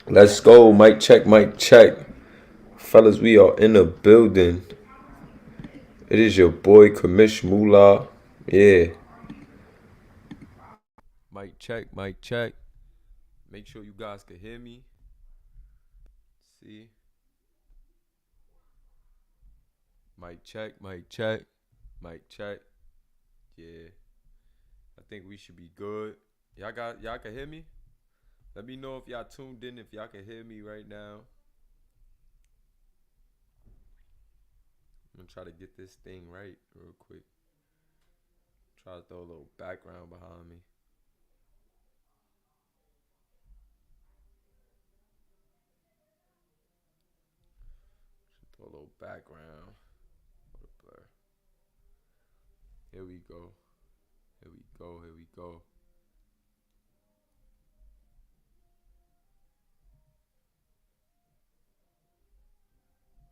Let's go. Mic check, mic check. Fellas, we are in the building. It is your boy, Kamish Moolah. Yeah. Mic check, mic check. Make sure you guys can hear me. See? Mic check, mic check, mic check. Yeah. I think we should be good. Y'all can hear me? Let me know if y'all tuned in, if y'all can hear me right now. I'm gonna try to get this thing right real quick. Try to throw a little background behind me. Throw a little background. What a blur. Here we go. Here we go. Here we go.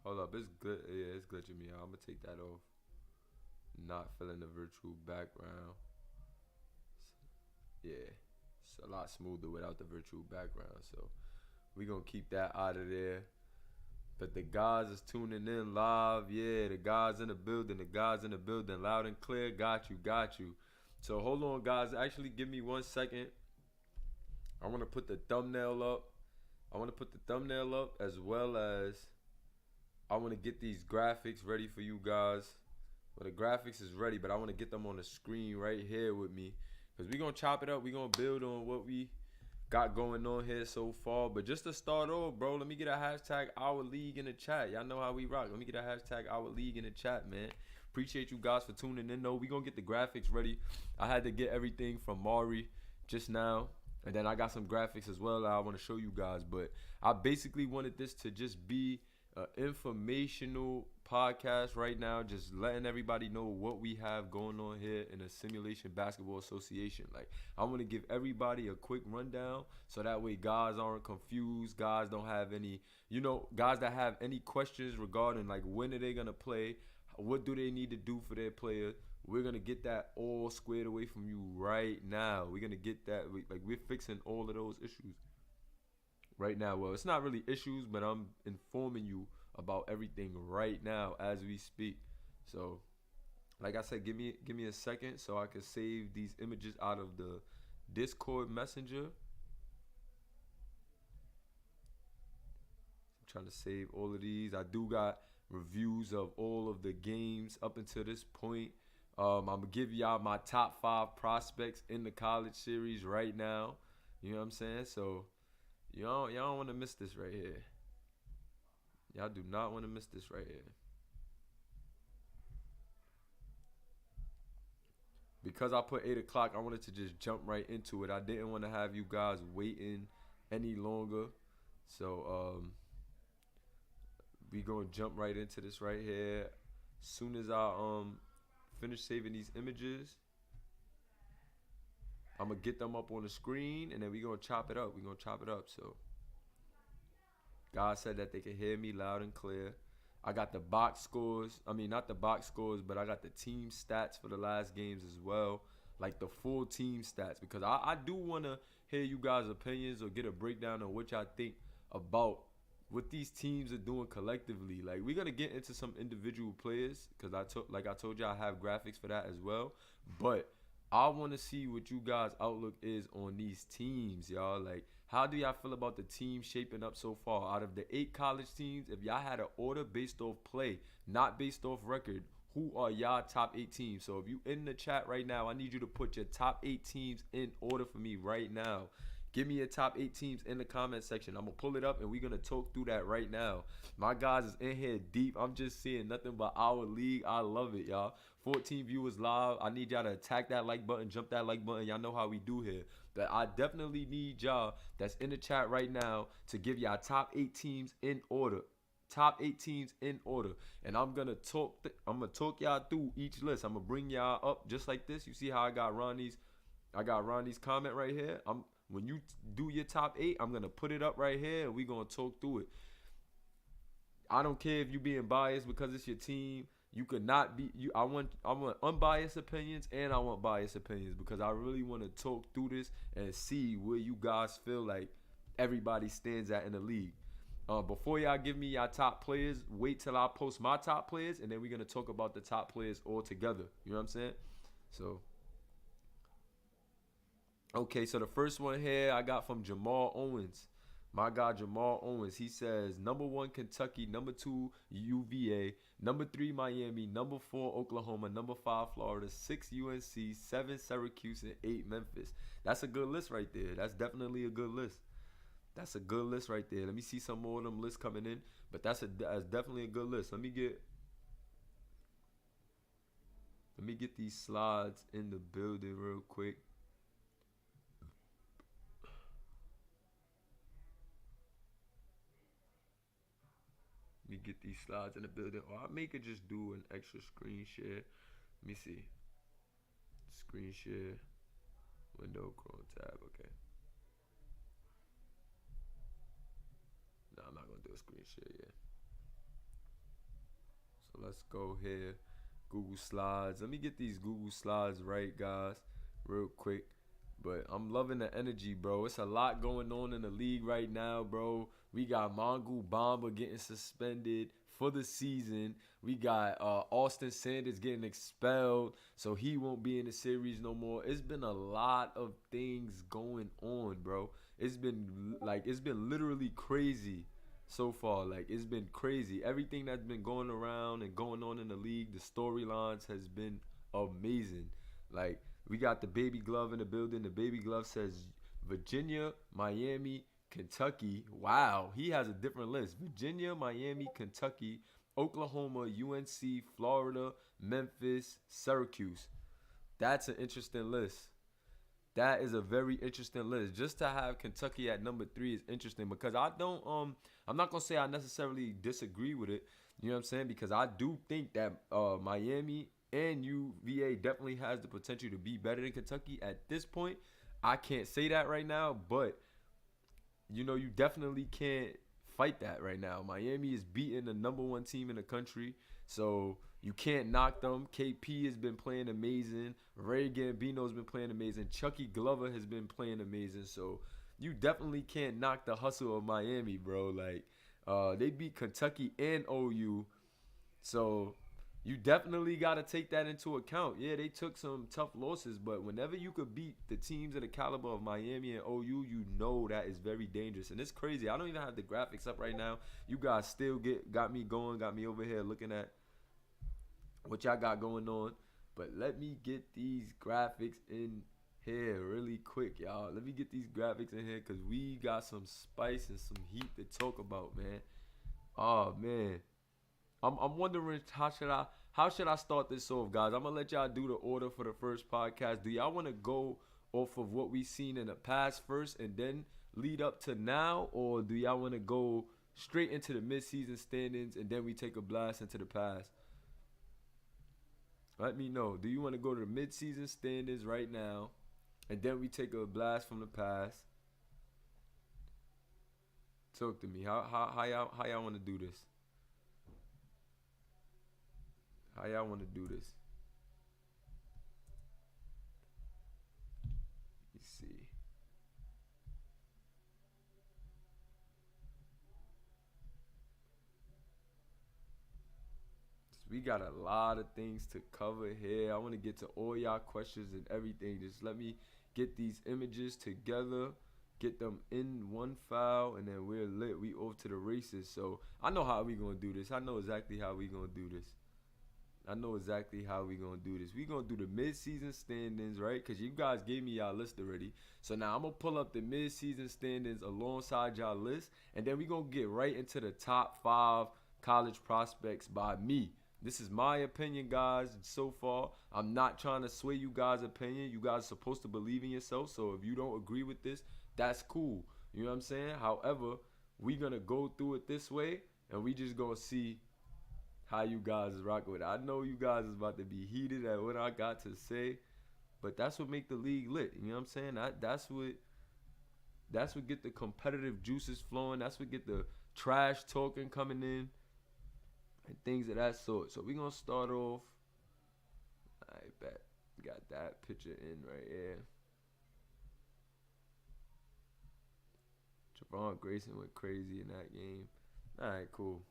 Hold up, it's good. Yeah, it's glitching me out. I'm gonna take that off. Not feeling the virtual background. Yeah, it's a lot smoother without the virtual background. So we gonna keep that out of there. But the guys is tuning in live. Yeah, the guys in the building. The guys in the building, loud and clear. Got you, got you. So hold on, guys. Actually, give me 1 second. I want to put the thumbnail up. As well as I want to get these graphics ready for you guys. Well, the graphics is ready, but I want to get them on the screen right here with me. Because we're going to chop it up. We're going to build on what we got going on here so far. But just to start off, bro, let me get a hashtag Our League in the chat. Y'all know how we rock. Let me get a hashtag Our League in the chat, man. Appreciate you guys for tuning in, though. We're going to get the graphics ready. I had to get everything from Mari just now. And then I got some graphics as well that I want to show you guys. But I basically wanted this to just be an informational podcast right now, just letting everybody know what we have going on here in the Simulation Basketball Association. Like, I want to give everybody a quick rundown so that way guys aren't confused, guys don't have any, guys that have any questions regarding like when are they gonna play, what do they need to do for their players. We're gonna get that all squared away from you right now. We're gonna get that, we're fixing all of those issues right now. Well, it's not really issues, but I'm informing you about everything right now as we speak. So, like I said, give me a second so I can save these images out of the Discord Messenger. I'm trying to save all of these. I do got reviews of all of the games up until this point. I'm gonna give y'all my top 5 prospects in the college series right now. You know what I'm saying? So y'all don't want to miss this right here. Y'all do not want to miss this right here. Because I put 8 o'clock, I wanted to just jump right into it. I didn't want to have you guys waiting any longer. So we gonna jump right into this right here. Soon as I finish saving these images, I'm gonna get them up on the screen and then we gonna chop it up. So God said that they can hear me loud and clear. I got the box scores. I mean, not the box scores, but I got the team stats for the last games as well. Like the full team stats. Because I do want to hear you guys' opinions or get a breakdown on what y'all think about what these teams are doing collectively. Like, we're going to get into some individual players. Because I told you, I have graphics for that as well. But I want to see what you guys' outlook is on these teams, y'all. Like, how do y'all feel about the team shaping up so far? Out of the 8 college teams, if y'all had an order based off play, not based off record, who are y'all top 8 teams? So if you in the chat right now, I need you to put your top 8 teams in order for me right now. Give me your top 8 teams in the comment section. I'm going to pull it up and we're going to talk through that right now. My guys is in here deep. I'm just seeing nothing but Our League. I love it, y'all. 14 viewers live. I need y'all to attack that like button, jump that like button. Y'all know how we do here. But I definitely need y'all that's in the chat right now to give y'all top 8 teams in order. Top 8 teams in order. And I'm gonna talk y'all through each list. I'm gonna bring y'all up just like this. You see how I got Ronnie's comment right here. When you do your top 8, I'm gonna put it up right here and we're gonna talk through it. I don't care if you being biased because it's your team. You could not be I want unbiased opinions and I want biased opinions because I really want to talk through this and see where you guys feel like everybody stands at in the league. Before y'all give me y'all top players, wait till I post my top players, and then we're gonna talk about the top players all together. You know what I'm saying? So, okay, so the first one here I got from Jamal Owens. My guy Jamal Owens. He says number 1 Kentucky, number 2 UVA, number 3 Miami, number 4 Oklahoma, number 5 Florida, 6 UNC, 7 Syracuse, and 8 Memphis. That's a good list right there. That's definitely a good list. That's a good list right there. Let me see some more of them lists coming in, but that's definitely a good list. Let me get these slides in the building real quick. Let me get these slides in the building. Or I may could just do an extra screen share. Let me see. Screen share. Window, Chrome tab. Okay. No, I'm not going to do a screen share yet. So let's go here. Google Slides. Let me get these Google Slides right, guys, real quick. But I'm loving the energy, bro. It's a lot going on in the league right now, bro. We got Mongu Bamba getting suspended for the season. We got Austin Sanders getting expelled, so he won't be in the series no more. It's been a lot of things going on, bro. It's been literally crazy so far. Like, it's been crazy. Everything that's been going around and going on in the league, the storylines has been amazing. Like, we got the Baby Glove in the building. The Baby Glove says Virginia, Miami, Kentucky. Wow, he has a different list. Virginia, Miami, Kentucky, Oklahoma, UNC, Florida, Memphis, Syracuse. That's an interesting list. That is a very interesting list. Just to have Kentucky at number 3 is interesting because I'm not gonna say I necessarily disagree with it. You know what I'm saying? Because I do think that Miami and UVA definitely has the potential to be better than Kentucky at this point. I can't say that right now, but you know, you definitely can't fight that right now. Miami is beating the number 1 team in the country, so you can't knock them. KP has been playing amazing. Ray Gambino's been playing amazing. Chucky Glover has been playing amazing. So you definitely can't knock the hustle of Miami, bro. Like, they beat Kentucky and OU, so you definitely got to take that into account. Yeah, they took some tough losses, but whenever you could beat the teams of the caliber of Miami and OU, you know that is very dangerous. And it's crazy. I don't even have the graphics up right now. You guys still got me going, got me over here looking at what y'all got going on. But let me get these graphics in here really quick, y'all. Let me get these graphics in here because we got some spice and some heat to talk about, man. Oh, man. I'm wondering how should I start this off, guys? I'm gonna let y'all do the order for the first podcast. Do y'all want to go off of what we seen in the past first and then lead up to now, or do y'all want to go straight into the midseason standings and then we take a blast into the past? Let me know. Do you want to go to the midseason standings right now and then we take a blast from the past? Talk to me. How y'all want to do this? How y'all want to do this? Let me see. We got a lot of things to cover here. I want to get to all y'all questions and everything. Just let me get these images together, get them in one file, and then we're lit. We off to the races. So I know how we going to do this. I know exactly how we going to do this. We're going to do this. We're going to do the mid-season standings, right? Because you guys gave me y'all list already. So now I'm going to pull up the mid-season standings alongside y'all list. And then we're going to get right into the top 5 college prospects by me. This is my opinion, guys, so far. I'm not trying to sway you guys' opinion. You guys are supposed to believe in yourself. So if you don't agree with this, that's cool. You know what I'm saying? However, we're going to go through it this way. And we just going to see how you guys is rocking with it. I know you guys is about to be heated at what I got to say, but that's what make the league lit. You know what I'm saying? That's what get the competitive juices flowing. That's what get the trash talking coming in and things of that sort. So we're going to start off. I bet. Got that picture in right here. Ron Grayson went crazy in that game. All right, cool.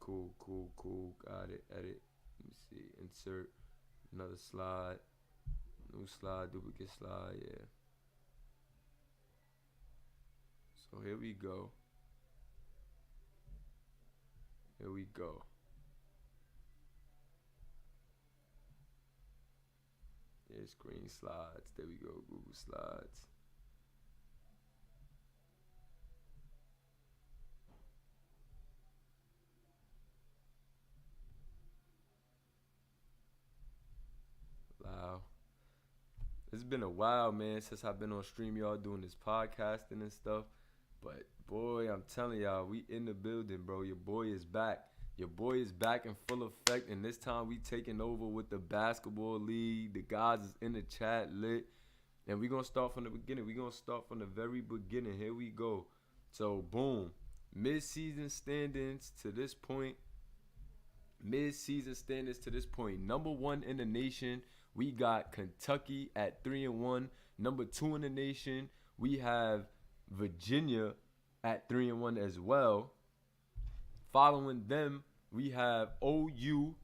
Cool. Got it. Edit. Let me see. Insert another slide. New slide. Duplicate slide. Yeah. So here we go. Here we go. There's green slides. There we go. Google Slides. Wow. It's been a while, man, since I've been on StreamYard doing this podcasting and stuff. But boy, I'm telling y'all, we in the building, bro. Your boy is back. Your boy is back in full effect, and this time we taking over with the basketball league. The guys is in the chat lit, and we gonna start from the beginning. We gonna start from the very beginning. Here we go. So boom, mid-season standings to this point. Number one in the nation, we got Kentucky at 3-1. Number two in the nation, we have Virginia at 3-1 as well. Following them, we have OU.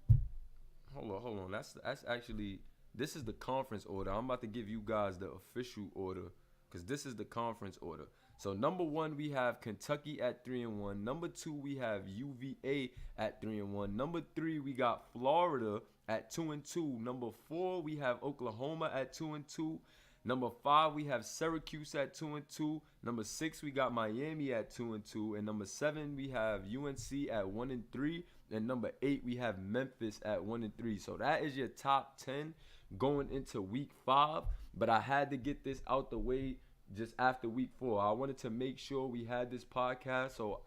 Hold on. That's actually, this is the conference order. I'm about to give you guys the official order because this is the conference order. So number one, we have Kentucky at 3-1. Number two, we have UVA at 3-1. Number three, we got Florida at 2-2. Number four, we have Oklahoma at 2-2. Number five, we have Syracuse at 2-2. Number six, we got Miami at 2-2. And number seven, we have UNC at 1-3. And number eight, we have Memphis at 1-3. So that is your top 10 going into week 5. But I had to get this out the way just after week 4. I wanted to make sure we had this podcast. So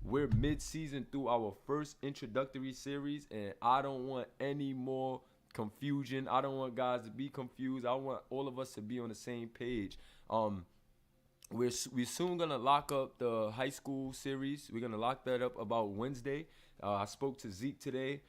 we're mid-season through our first introductory series, and I don't want any more confusion. I don't want guys to be confused. I want all of us to be on the same page. We're soon gonna lock up the high school series. We're gonna lock that up about Wednesday. I spoke to Zeke today.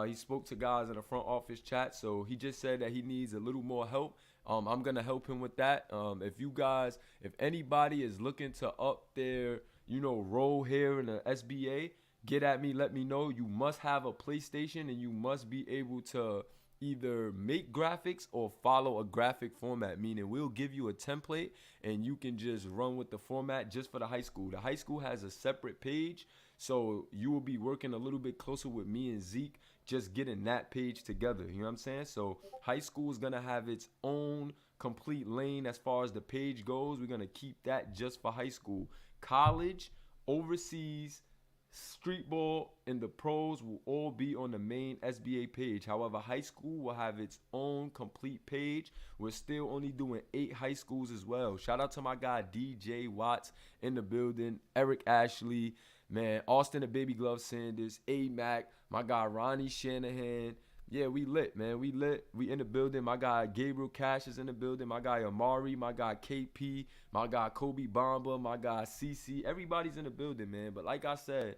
He spoke to guys in the front office chat, so he just said that he needs a little more help. I'm gonna help him with that. If anybody is looking to up their, role here in the SBA, get at me. Let me know. You must have a PlayStation and you must be able to either make graphics or follow a graphic format, meaning we'll give you a template and you can just run with the format just for the high school. The high school has a separate page, so you will be working a little bit closer with me and Zeke, just getting that page together. You know what I'm saying? So high school is going to have its own complete lane as far as the page goes. We're going to keep that just for high school. College, overseas, street ball, and the pros will all be on the main SBA page. However, high school will have its own complete page. We're still only doing 8 high schools as well. Shout out to my guy DJ Watts in the building, Eric Ashley, man, Austin the Baby Glove Sanders, A-Mac, my guy Ronnie Shanahan. Yeah, we lit, man. We lit. We in the building. My guy Gabriel Cash is in the building. My guy Amari. My guy KP. My guy Kobe Bomba. My guy CC. Everybody's in the building, man. But like I said,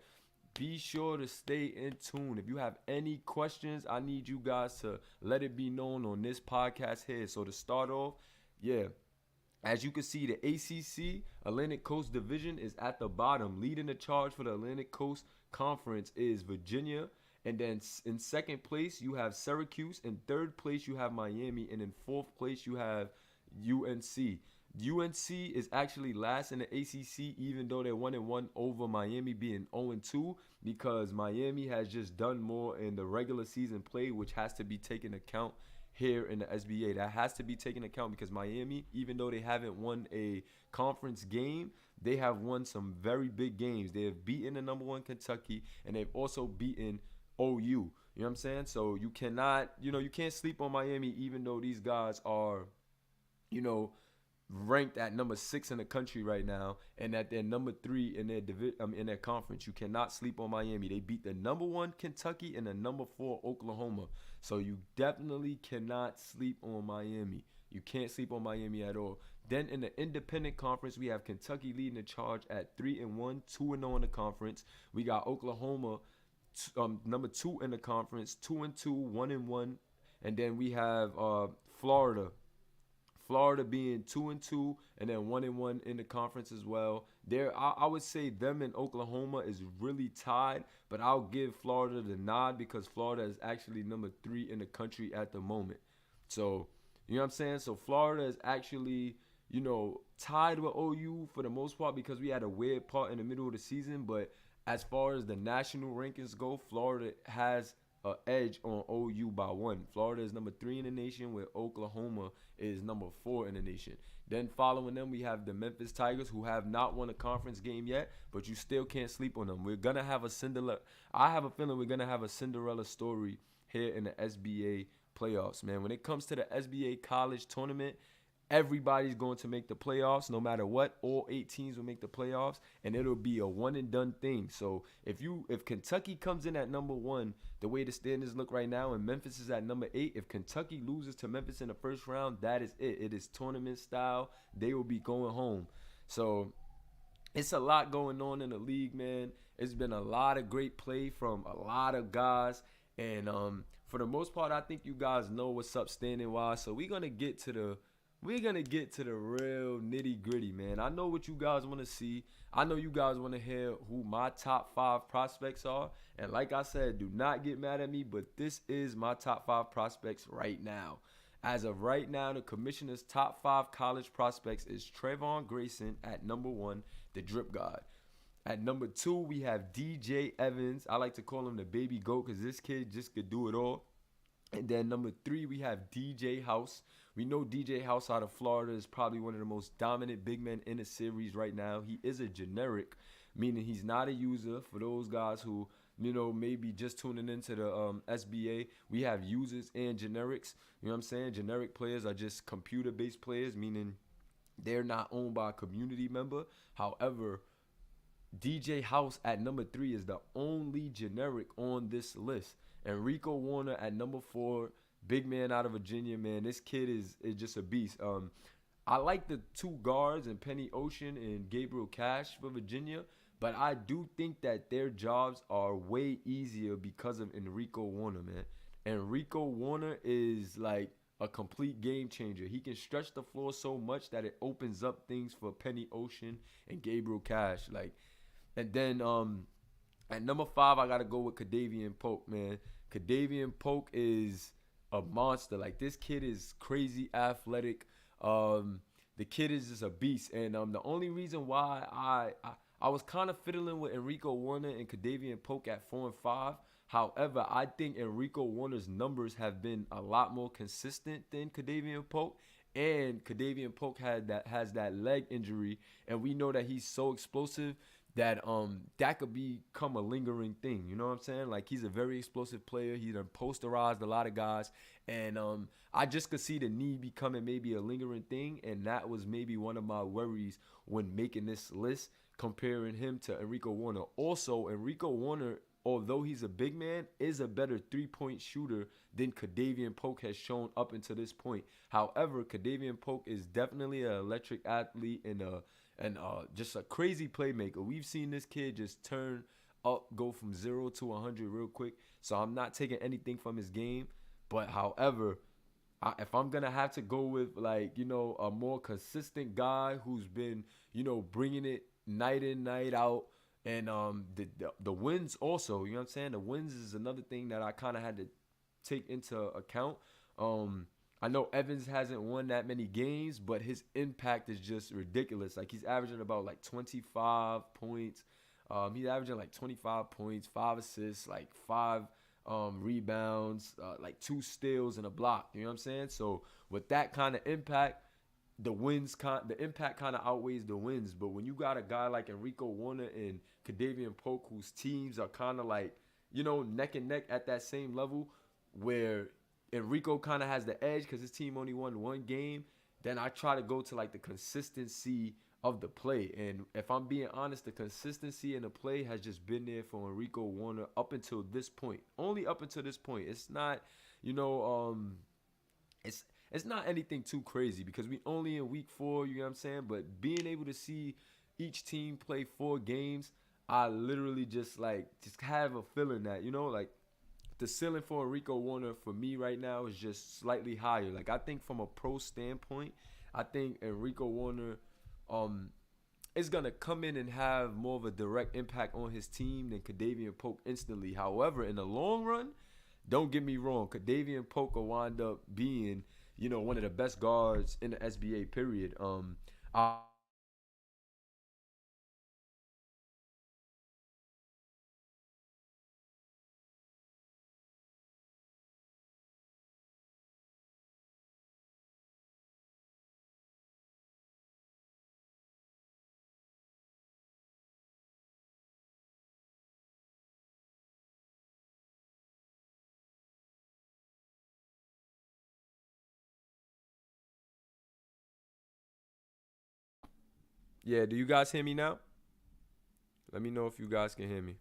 be sure to stay in tune. If you have any questions, I need you guys to let it be known on this podcast here. So to start off, yeah, as you can see, the ACC, Atlantic Coast Division, is at the bottom. Leading the charge for the Atlantic Coast Conference is Virginia. And then in second place, you have Syracuse. In third place, you have Miami. And in fourth place, you have UNC. UNC is actually last in the ACC, even though they're 1-1 over Miami being 0-2, because Miami has just done more in the regular season play, which has to be taken account here in the SBA. That has to be taken account because Miami, even though they haven't won a conference game, they have won some very big games. They have beaten the number 1 Kentucky, and they've also beaten OU. You know what I'm saying? So you cannot, you can't sleep on Miami, even though these guys are, ranked at number 6 in the country right now, and that they're number 3 in their conference. You cannot sleep on Miami. They beat the number 1 Kentucky and the number 4 Oklahoma. So you definitely cannot sleep on Miami. You can't sleep on Miami at all. Then in the independent conference, we have Kentucky leading the charge at 3-1, 2-0 in the conference. We got Oklahoma, number 2 in the conference, 2-2, 1-1, and then we have Florida. Florida being 2-2 and then 1-1 in the conference as well. I would say them and Oklahoma is really tied, but I'll give Florida the nod because Florida is actually number 3 in the country at the moment. So, you know what I'm saying? So Florida is actually, tied with OU for the most part because we had a weird part in the middle of the season. But as far as the national rankings go, Florida has an edge on OU by 1. Florida is number 3 in the nation, where Oklahoma is number 4 in the nation. Then following them, we have the Memphis Tigers, who have not won a conference game yet, but you still can't sleep on them. We're gonna have a Cinderella. I have a feeling we're gonna have a Cinderella story here in the SBA playoffs, man. When it comes to the SBA college tournament, everybody's going to make the playoffs no matter what. All 8 teams will make the playoffs, and it'll be a one and done thing. So if Kentucky comes in at number 1, the way the standings look right now, and Memphis is at number 8, if Kentucky loses to Memphis in the first round, that is it. It is tournament style. They will be going home. So it's a lot going on in the league, man. It's been a lot of great play from a lot of guys, and for the most part, I think you guys know what's up standing wise. So we're gonna get to the real nitty gritty, man. I know what you guys want to see. I know you guys want to hear who my top 5 prospects are. And like I said, do not get mad at me, but this is my top 5 prospects right now. As of right now, the commissioner's top 5 college prospects is Trayvon Grayson at number 1, the drip god. At number 2, we have DJ Evans. I like to call him the baby goat because this kid just could do it all. And then number 3, we have DJ House. We know DJ House out of Florida is probably one of the most dominant big men in the series right now. He is a generic, meaning he's not a user. For those guys who, maybe just tuning into the SBA, we have users and generics. You know what I'm saying? Generic players are just computer-based players, meaning they're not owned by a community member. However, DJ House at number 3 is the only generic on this list. And Rico Warner at number 4, big man out of Virginia, man. This kid is just a beast. I like the 2 guards in Penny Ocean and Gabriel Cash for Virginia, but I do think that their jobs are way easier because of Enrico Warner, man. Enrico Warner is like a complete game changer. He can stretch the floor so much that it opens up things for Penny Ocean and Gabriel Cash. And then at number 5, I got to go with Kadavian Polk, man. Kadavian Polk is a monster. Like, this kid is crazy athletic. The kid is just a beast. And the only reason why I was kind of fiddling with Enrico Warner and Kadavian Polk at 4 and 5. However, I think Enrico Warner's numbers have been a lot more consistent than Kadavian Polk. And Kadavian Polk has that leg injury, and we know that he's so explosive that could become a lingering thing. You know what I'm saying? Like, he's a very explosive player. He done posterized a lot of guys, and I just could see the knee becoming maybe a lingering thing, and that was maybe one of my worries when making this list, comparing him to Enrico Warner. Also, Enrico Warner, although he's a big man, is a better 3-point shooter than Kadavian Polk has shown up until this point. However, Kadavian Polk is definitely an electric athlete and just a crazy playmaker. We've seen this kid just turn up, go from 0 to 100 real quick. So I'm not taking anything from his game. But however, if I'm going to have to go with, a more consistent guy who's been, bringing it night in, night out, and the wins also, you know what I'm saying? The wins is another thing that I kind of had to take into account. I know Evans hasn't won that many games, but his impact is just ridiculous. Like, he's averaging about 25 points. He's averaging 25 points, 5 assists, 5 rebounds, 2 steals and a block. You know what I'm saying? So with that kind of impact, the impact kind of outweighs the wins. But when you got a guy like Enrico Warner and Kadavian Polk, whose teams are kind of neck and neck at that same level, where Enrico kind of has the edge because his team only won 1 game, then I try to go to the consistency of the play. And if I'm being honest, the consistency in the play has just been there for Enrico Warner up until this point. Only up until this point. It's not, it's not anything too crazy because we only in week 4, you know what I'm saying? But being able to see each team play 4 games, I literally just have a feeling that, the ceiling for Enrico Warner for me right now is just slightly higher. I think from a pro standpoint, I think Enrico Warner um is gonna come in and have more of a direct impact on his team than Kadavian Pope instantly. However, in the long run, don't get me wrong, Kadavian Pope will wind up being, one of the best guards in the SBA period. I Yeah, do you guys hear me now? Let me know if you guys can hear me.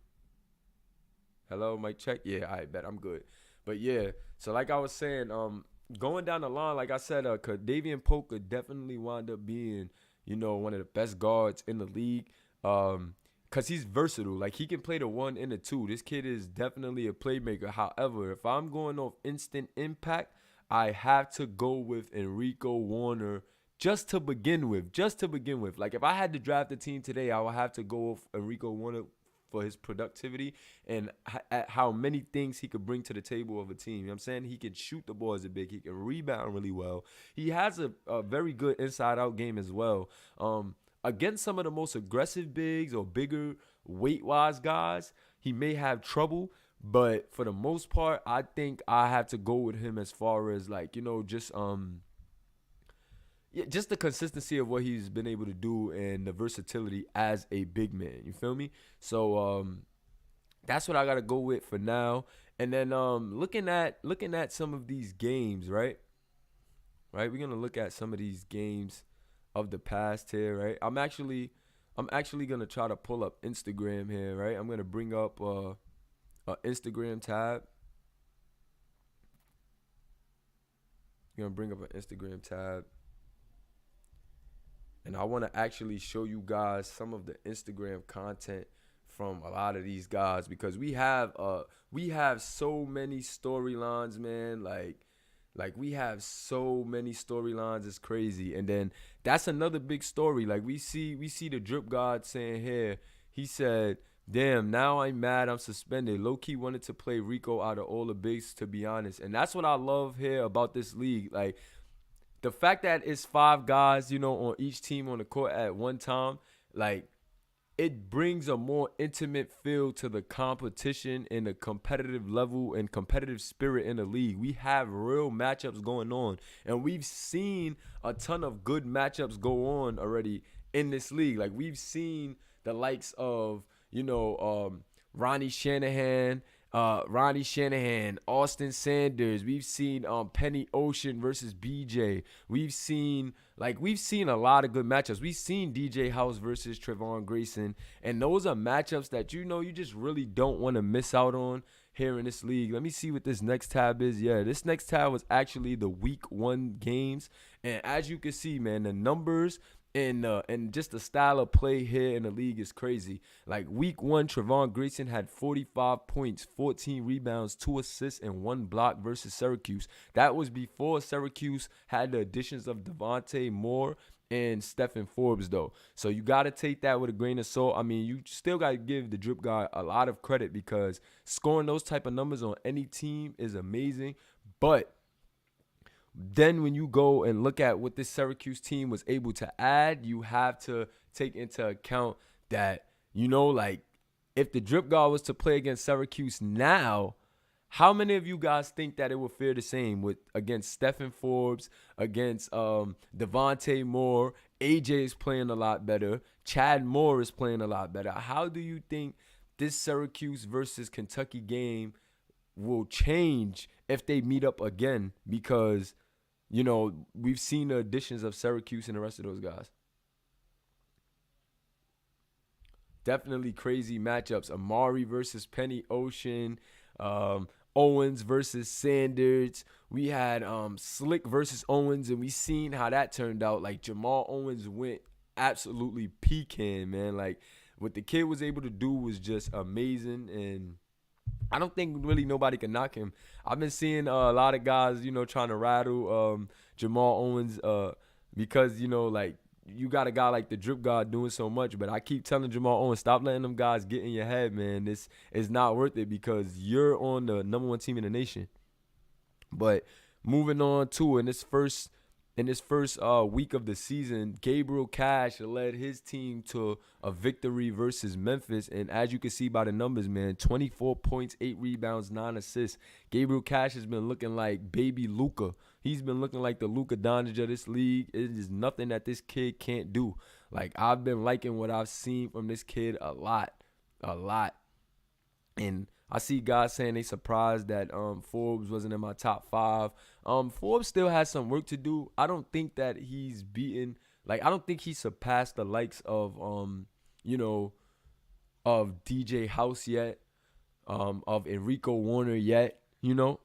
Hello, mic check. Yeah, I bet I'm good. But yeah, so like I was saying, going down the line, like I said, Davian Pope could definitely wind up being, one of the best guards in the league. Cause he's versatile. Like he can play the one and the two. This kid is definitely a playmaker. However, if I'm going off instant impact, I have to go with Enrico Warner just to begin with. Just to begin with. Like if I had to draft a team today, I would have to go with Enrico Warner for his productivity and at how many things he could bring to the table of a team. You know what I'm saying? He can shoot the ball as a big. He can rebound really well. He has a very good inside-out game as well. Against some of the most aggressive bigs or bigger weight-wise guys, he may have trouble. But for the most part, I think I have to go with him as far as like, just the consistency of what he's been able to do and the versatility as a big man. You feel me? So that's what I gotta go with for now. And then looking at some of these games, right? Right? We're gonna look at some of these games of the past here, right? I'm actually gonna try to pull up Instagram here, right? I'm gonna bring up a Instagram tab. I'm gonna bring up an Instagram tab. And I want to actually show you guys some of the Instagram content from a lot of these guys because we have so many storylines, man. Like we have so many storylines, it's crazy. And then that's another big story. Like we see the drip god saying here, he said, "Damn, now I'm mad I'm suspended." Low-key wanted to play Rico out of all the bigs, to be honest. And that's what I love here about this league. Like the fact that it's 5 guys, on each team on the court at one time, like it brings a more intimate feel to the competition and the competitive level and competitive spirit in the league. We have real matchups going on, and we've seen a ton of good matchups go on already in this league. Like we've seen the likes of, Ronnie Shanahan, Austin Sanders. We've seen Penny Ocean versus BJ. We've seen a lot of good matchups. We've seen DJ House versus Trevon Grayson, and those are matchups that you just really don't want to miss out on here in this league. Let me see what this next tab is. Yeah, this next tab was actually the week 1 games, and as you can see, man, the numbers and just the style of play here in the league is crazy. Like week 1, Trevon Grayson had 45 points, 14 rebounds, 2 assists, and 1 block versus Syracuse. That was before Syracuse had the additions of Devontae Moore and Stephen Forbes, though. So you got to take that with a grain of salt. I mean, you still got to give the drip guy a lot of credit because scoring those type of numbers on any team is amazing. But then when you go and look at what this Syracuse team was able to add, you have to take into account that, like if the drip guard was to play against Syracuse now, how many of you guys think that it would fare the same against Stephen Forbes, against Devontae Moore? AJ is playing a lot better. Chad Moore is playing a lot better. How do you think this Syracuse versus Kentucky game will change if they meet up again? Because we've seen the additions of Syracuse and the rest of those guys. Definitely crazy matchups. Amari versus Penny Ocean. Owens versus Sanders. We had Slick versus Owens, and we seen how that turned out. Like Jamal Owens went absolutely pecan, man. Like what the kid was able to do was just amazing, and I don't think really nobody can knock him. I've been seeing a lot of guys, trying to rattle Jamal Owens' because, like, you got a guy like the drip god doing so much, but I keep telling Jamal Owens, stop letting them guys get in your head, man. This is not worth it because you're on the number one team in the nation. But moving on to in this first week of the season, Gabriel Cash led his team to a victory versus Memphis. And as you can see by the numbers, man, 24 points, 8 rebounds, 9 assists. Gabriel Cash has been looking like baby Luka. He's been looking like the Luka Doncic of this league. It is nothing that this kid can't do. Like, I've been liking what I've seen from this kid a lot. And I see guys saying they surprised that Forbes wasn't in my top 5. Forbes still has some work to do. I don't think that he's beaten, like, I don't think he surpassed the likes of, of DJ House yet, of Enrico Warner yet.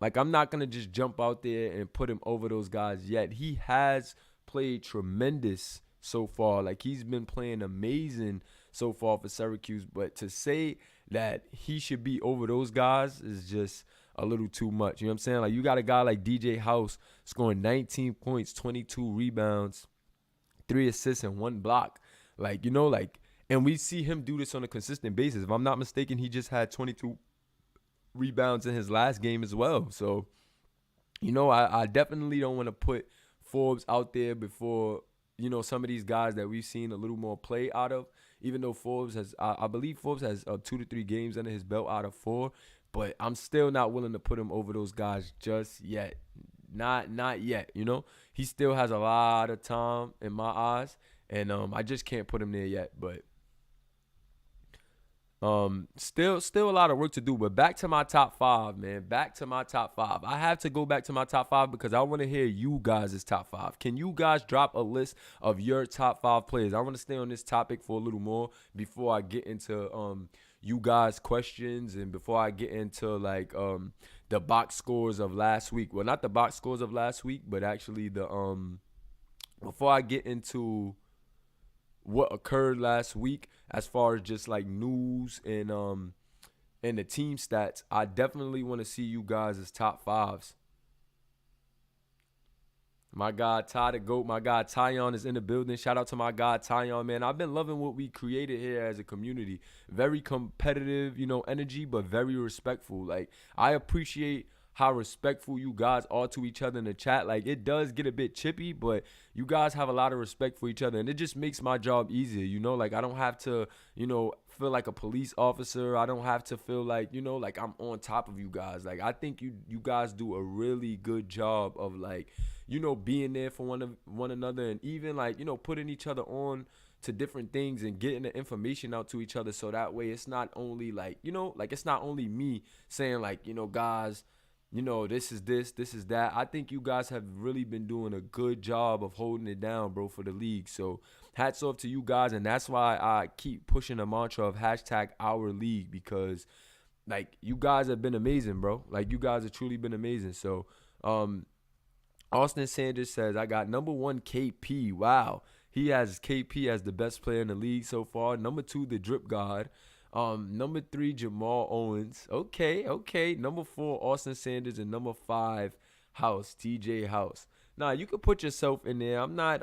Like, I'm not going to just jump out there and put him over those guys yet. He has played tremendous so far. Like, he's been playing amazing so far for Syracuse. But to say that he should be over those guys is just a little too much. You know what I'm saying? Like, you got a guy like DJ House scoring 19 points, 22 rebounds, 3 assists, and 1 block. Like, and we see him do this on a consistent basis. If I'm not mistaken, he just had 22 rebounds in his last game as well. So, I definitely don't want to put Forbes out there before, some of these guys that we've seen a little more play out of. Even though Forbes has, I believe Forbes has 2 to 3 games under his belt out of 4. But I'm still not willing to put him over those guys just yet. Not yet, He still has a lot of time in my eyes. And I just can't put him there yet. But still a lot of work to do. But back to my top 5, man. Back to my top 5. I have to go back to my top 5 because I want to hear you guys' top 5. Can you guys drop a list of your top 5 players? I want to stay on this topic for a little more before I get into you guys' questions and before I get into like the box scores of last week. Well, not the box scores of last week, but actually the before I get into what occurred last week as far as just like news and the team stats, I definitely want to see you guys' top 5s. My guy Ty the GOAT, my guy Tyon is in the building. Shout out to my guy Tyon, man. I've been loving what we created here as a community. Very competitive, energy, but very respectful. Like, I appreciate how respectful you guys are to each other in the chat. Like, it does get a bit chippy, but you guys have a lot of respect for each other, and it just makes my job easier, Like, I don't have to, feel like a police officer. I don't have to feel like, like I'm on top of you guys. Like, I think you guys do a really good job of, like, being there for one another and even, like, putting each other on to different things and getting the information out to each other so that way it's not only, like, like it's not only me saying, like, guys, this is this is that. I think you guys have really been doing a good job of holding it down, bro, for the league. So hats off to you guys, and that's why I keep pushing the mantra of #OurLeague because, like, you guys have been amazing, bro. Like, you guys have truly been amazing. So, Austin Sanders says, I got number 1 KP. Wow. He has KP as the best player in the league so far. Number 2, the drip god. Number 3, Jamal Owens. Okay. Number 4, Austin Sanders, and number 5, House, TJ House. Nah, you could put yourself in there. I'm not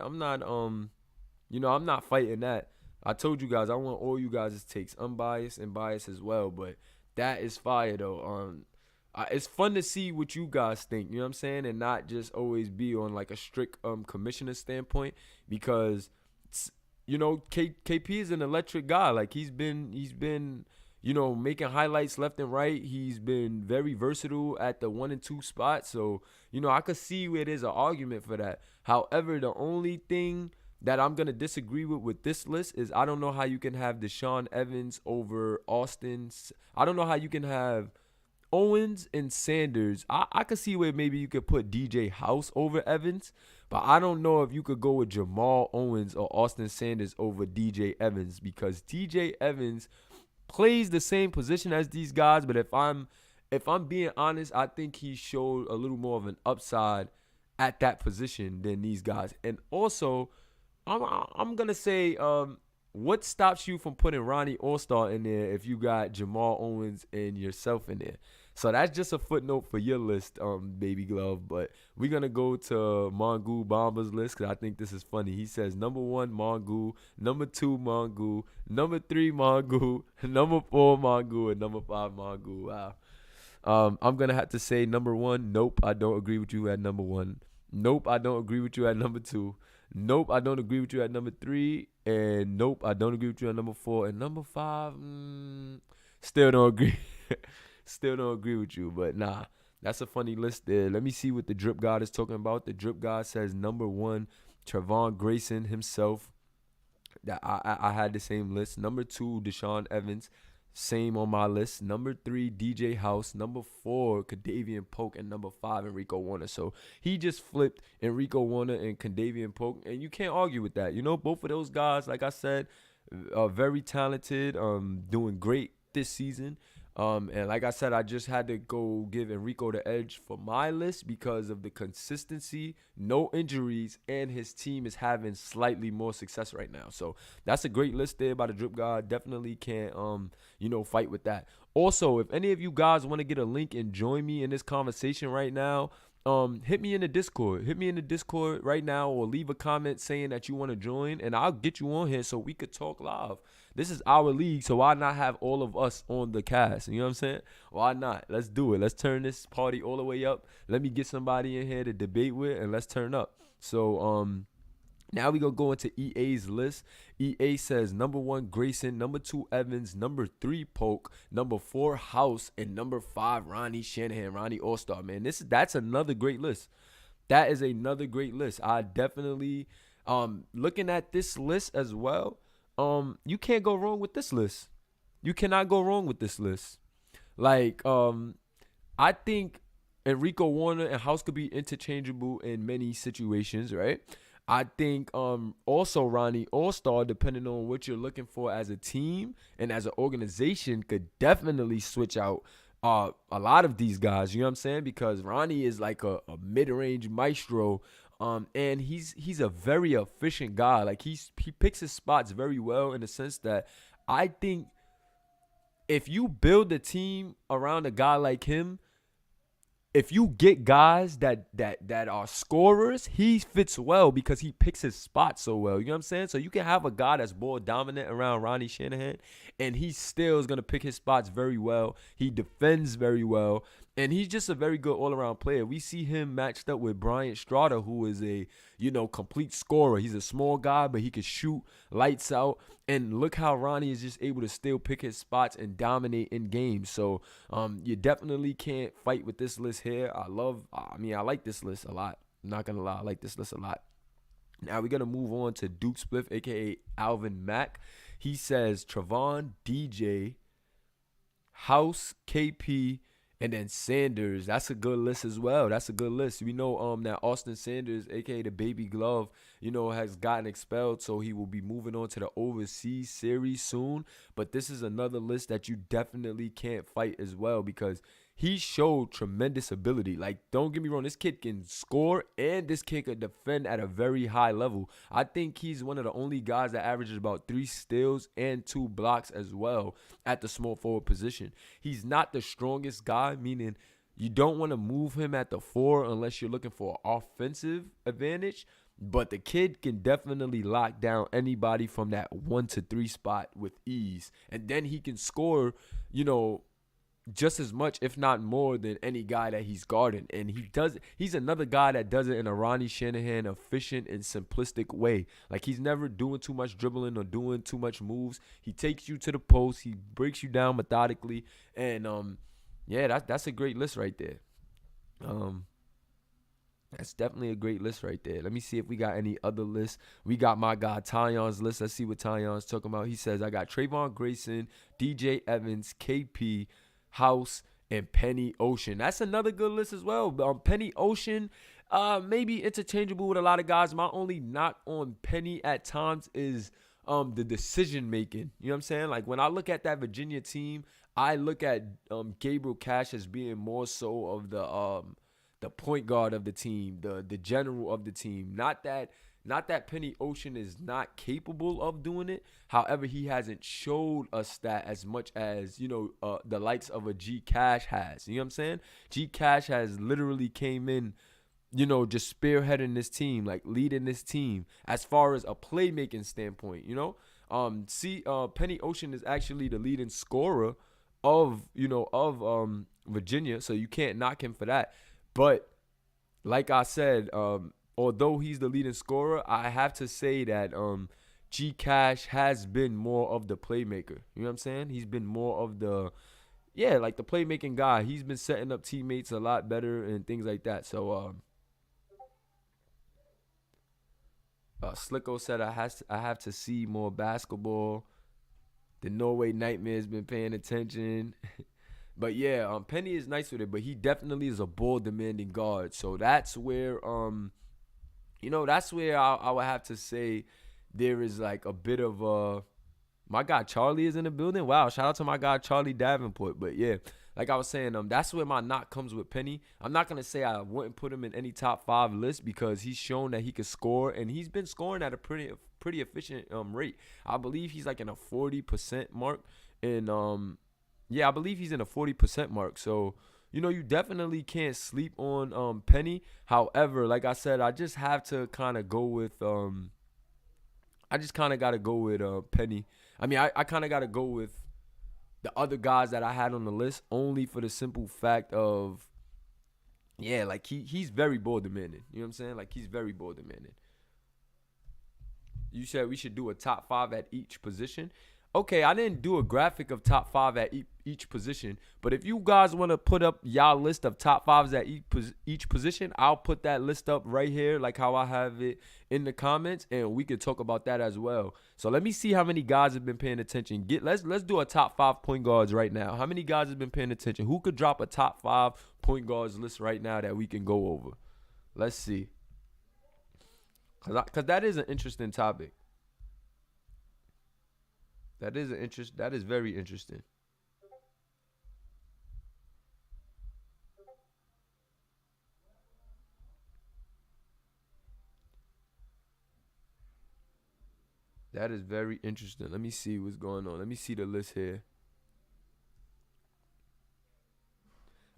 fighting that. I told you guys I want all you guys' takes, unbiased and biased as well. But that is fire though. It's fun to see what you guys think. You know what I'm saying, and not just always be on like a strict commissioner standpoint because. KP is an electric guy. Like, he's been, making highlights left and right. He's been very versatile at the 1 and 2 spot. So, I could see where there's an argument for that. However, the only thing that I'm going to disagree with this list is I don't know how you can have Deshaun Evans over Austin. I don't know how you can have Owens and Sanders. I could see where maybe you could put DJ House over Evans, but I don't know if you could go with Jamal Owens or Austin Sanders over DJ Evans because DJ Evans plays the same position as these guys, but if I'm being honest, I think he showed a little more of an upside at that position than these guys. And also, I'm gonna say, what stops you from putting Ronnie All-Star in there if you got Jamal Owens and yourself in there? So that's just a footnote for your list, Baby Glove. But we're gonna go to Mongu Bomber's list because I think this is funny. He says number 1 Mongu, number 2 Mongu, number 3 Mongu, number 4 Mongu, and number 5 Mongu. Wow. I'm gonna have to say number 1. Nope, I don't agree with you at number 1. Nope, I don't agree with you at number 2. Nope, I don't agree with you at number 3. And nope, I don't agree with you at number 4. And number 5, still don't agree. Still don't agree with you. But nah, that's a funny list there. Let me see what the Drip God is talking about. The Drip God says number 1, Trevon Grayson himself. That I had the same list. Number 2, Deshaun Evans. Same on my list. Number 3, DJ House. Number 4, Kadavian Polk. And number 5, Enrico Warner. So he just flipped Enrico Warner and Kadavian Polk. And you can't argue with that. You know, both of those guys, like I said, are very talented, doing great this season. And like I said, I just had to go give Enrico the edge for my list because of the consistency, no injuries, and his team is having slightly more success right now. So that's a great list there by the Drip God. Definitely can't, fight with that. Also, if any of you guys want to get a link and join me in this conversation right now, hit me in the Discord. Hit me in the Discord right now or leave a comment saying that you want to join, and I'll get you on here so we could talk live. This is our league, so why not have all of us on the cast? You know what I'm saying? Why not? Let's do it. Let's turn this party all the way up. Let me get somebody in here to debate with, and let's turn up. So, now we gonna go into EA's list. EA says number 1, Grayson, number 2, Evans, number 3, Polk, number 4, House, and number 5, Ronnie Shanahan, Ronnie All-Star. Man, that's another great list. That is another great list. I definitely, looking at this list as well, you can't go wrong with this list. You cannot go wrong with this list. Like, I think Enrico Warner and House could be interchangeable in many situations, right? I think also Ronnie All-Star, depending on what you're looking for as a team and as an organization, could definitely switch out a lot of these guys. You know what I'm saying? Because Ronnie is like a mid-range maestro, and he's a very efficient guy. Like he picks his spots very well in the sense that I think if you build a team around a guy like him, if you get guys that are scorers, he fits well because he picks his spots so well. You know what I'm saying? So you can have a guy that's ball dominant around Ronnie Shanahan, and he still is going to pick his spots very well. He defends very well, and he's just a very good all-around player. We see him matched up with Bryant Strada, who is a, complete scorer. He's a small guy, but he can shoot lights out. And look how Ronnie is just able to still pick his spots and dominate in games. So you definitely can't fight with this list here. I like this list a lot. I'm not going to lie. I like this list a lot. Now we're going to move on to Duke Spliff, a.k.a. Alvin Mack. He says Trevon, DJ, House, KP, and then Sanders. That's a good list as well. That's a good list. We know that Austin Sanders, a.k.a. the Baby Glove, has gotten expelled, so he will be moving on to the overseas series soon. But this is another list that you definitely can't fight as well because he showed tremendous ability. Like, don't get me wrong, this kid can score and this kid can defend at a very high level. I think he's one of the only guys that averages about 3 steals and 2 blocks as well at the small forward position. He's not the strongest guy, meaning you don't want to move him at the 4 unless you're looking for an offensive advantage. But the kid can definitely lock down anybody from that 1 to 3 spot with ease. And then he can score, just as much, if not more, than any guy that he's guarding. And he's another guy that does it in a Ronnie Shanahan efficient and simplistic way. Like, he's never doing too much dribbling or doing too much moves. He takes you to the post. He breaks you down methodically. And, that's a great list right there. That's definitely a great list right there. Let me see if we got any other lists. We got my guy Tyon's list. Let's see what Tyon's talking about. He says, I got Trayvon Grayson, DJ Evans, KP, House, and Penny Ocean. That's another good list as well. Penny Ocean, maybe interchangeable with a lot of guys. My only knock on Penny at times is the decision making. You know what I'm saying? Like, when I look at that Virginia team, I look at Gabriel Cash as being more so of the point guard of the team, the general of the team. Not that Not that Penny Ocean is not capable of doing it. However, he hasn't showed us that as much as, the likes of a G Cash has. You know what I'm saying? G Cash has literally came in, just spearheading this team, like leading this team as far as a playmaking standpoint, Penny Ocean is actually the leading scorer of Virginia, so you can't knock him for that. But like I said, although he's the leading scorer, I have to say that G Cash has been more of the playmaker. You know what I'm saying? He's been more of the the playmaking guy. He's been setting up teammates a lot better and things like that. So Slicko said I have to see more basketball. The Norway Nightmare's been paying attention. But yeah, Penny is nice with it, but he definitely is a ball demanding guard. So that's where that's where I would have to say there is like a bit of my guy Charlie is in the building. Wow, shout out to my guy Charlie Davenport. But yeah, like I was saying, that's where my knock comes with Penny. I'm not gonna say I wouldn't put him in any top 5 list because he's shown that he could score, and he's been scoring at a pretty efficient rate. I believe he's like in a 40% mark, and I believe he's in a 40% mark. So you definitely can't sleep on Penny. However, like I said, I just have to kind of go with I just kind of got to go with Penny. I mean, I kind of got to go with the other guys that I had on the list only for the simple fact of, like he's very ball demanding. You know what I'm saying? Like he's very ball demanding. You said we should do a top 5 at each position. Okay, I didn't do a graphic of top 5 at each position, but if you guys want to put up y'all list of top 5s at each position, I'll put that list up right here, like how I have it in the comments, and we could talk about that as well. So let me see how many guys have been paying attention. Let's do a top 5 point guards right now. How many guys have been paying attention? Who could drop a top 5 point guards list right now that we can go over? Let's see, cause that is an interesting topic. That is very interesting. That is very interesting. Let me see what's going on. Let me see the list here.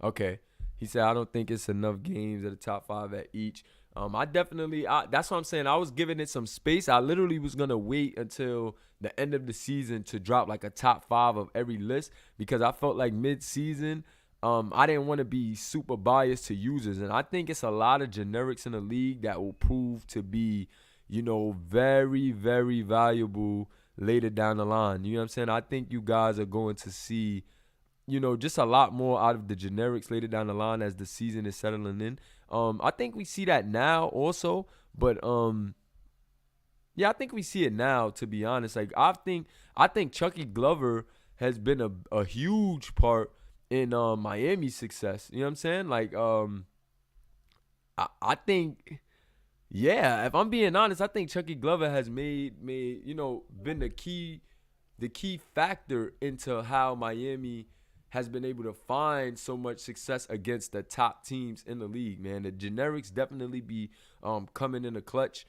Okay. He said, I don't think it's enough games at the top 5 at each. That's what I'm saying. I was giving it some space. I literally was going to wait until the end of the season to drop like a top 5 of every list because I felt like mid-season, I didn't want to be super biased to users. And I think it's a lot of generics in the league that will prove to be, very, very valuable later down the line. You know what I'm saying? I think you guys are going to see, just a lot more out of the generics later down the line as the season is settling in. I think we see that now also, but I think we see it now, to be honest. Like I think Chucky Glover has been a huge part in Miami's success. You know what I'm saying? Like I think if I'm being honest, I think Chucky Glover has been the key factor into how Miami has been able to find so much success against the top teams in the league, man. The generics definitely be coming in the clutch.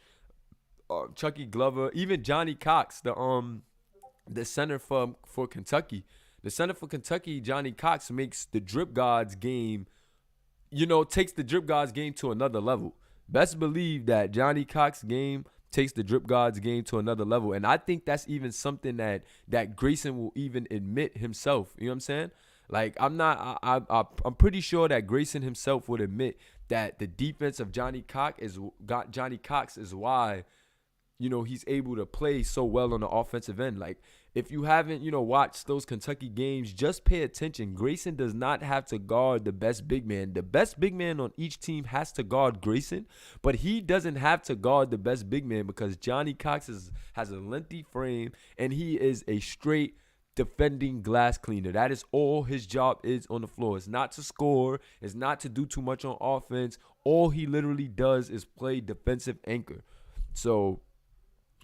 Chucky Glover, even Johnny Cox, the center for Kentucky. The center for Kentucky, Johnny Cox, makes the drip gods game, takes the drip gods game to another level. Best believe that Johnny Cox game takes the drip gods game to another level. And I think that's even something that Grayson will even admit himself. You know what I'm saying? Like I'm pretty sure that Grayson himself would admit that the defense of Johnny Cox is why, he's able to play so well on the offensive end. Like if you haven't, watched those Kentucky games, just pay attention. Grayson does not have to guard the best big man. The best big man on each team has to guard Grayson, but he doesn't have to guard the best big man because Johnny Cox has a lengthy frame and he is a straight defending glass cleaner. That is all his job is on the floor. It's not to score. It's not to do too much on offense. All he literally does is play defensive anchor. So,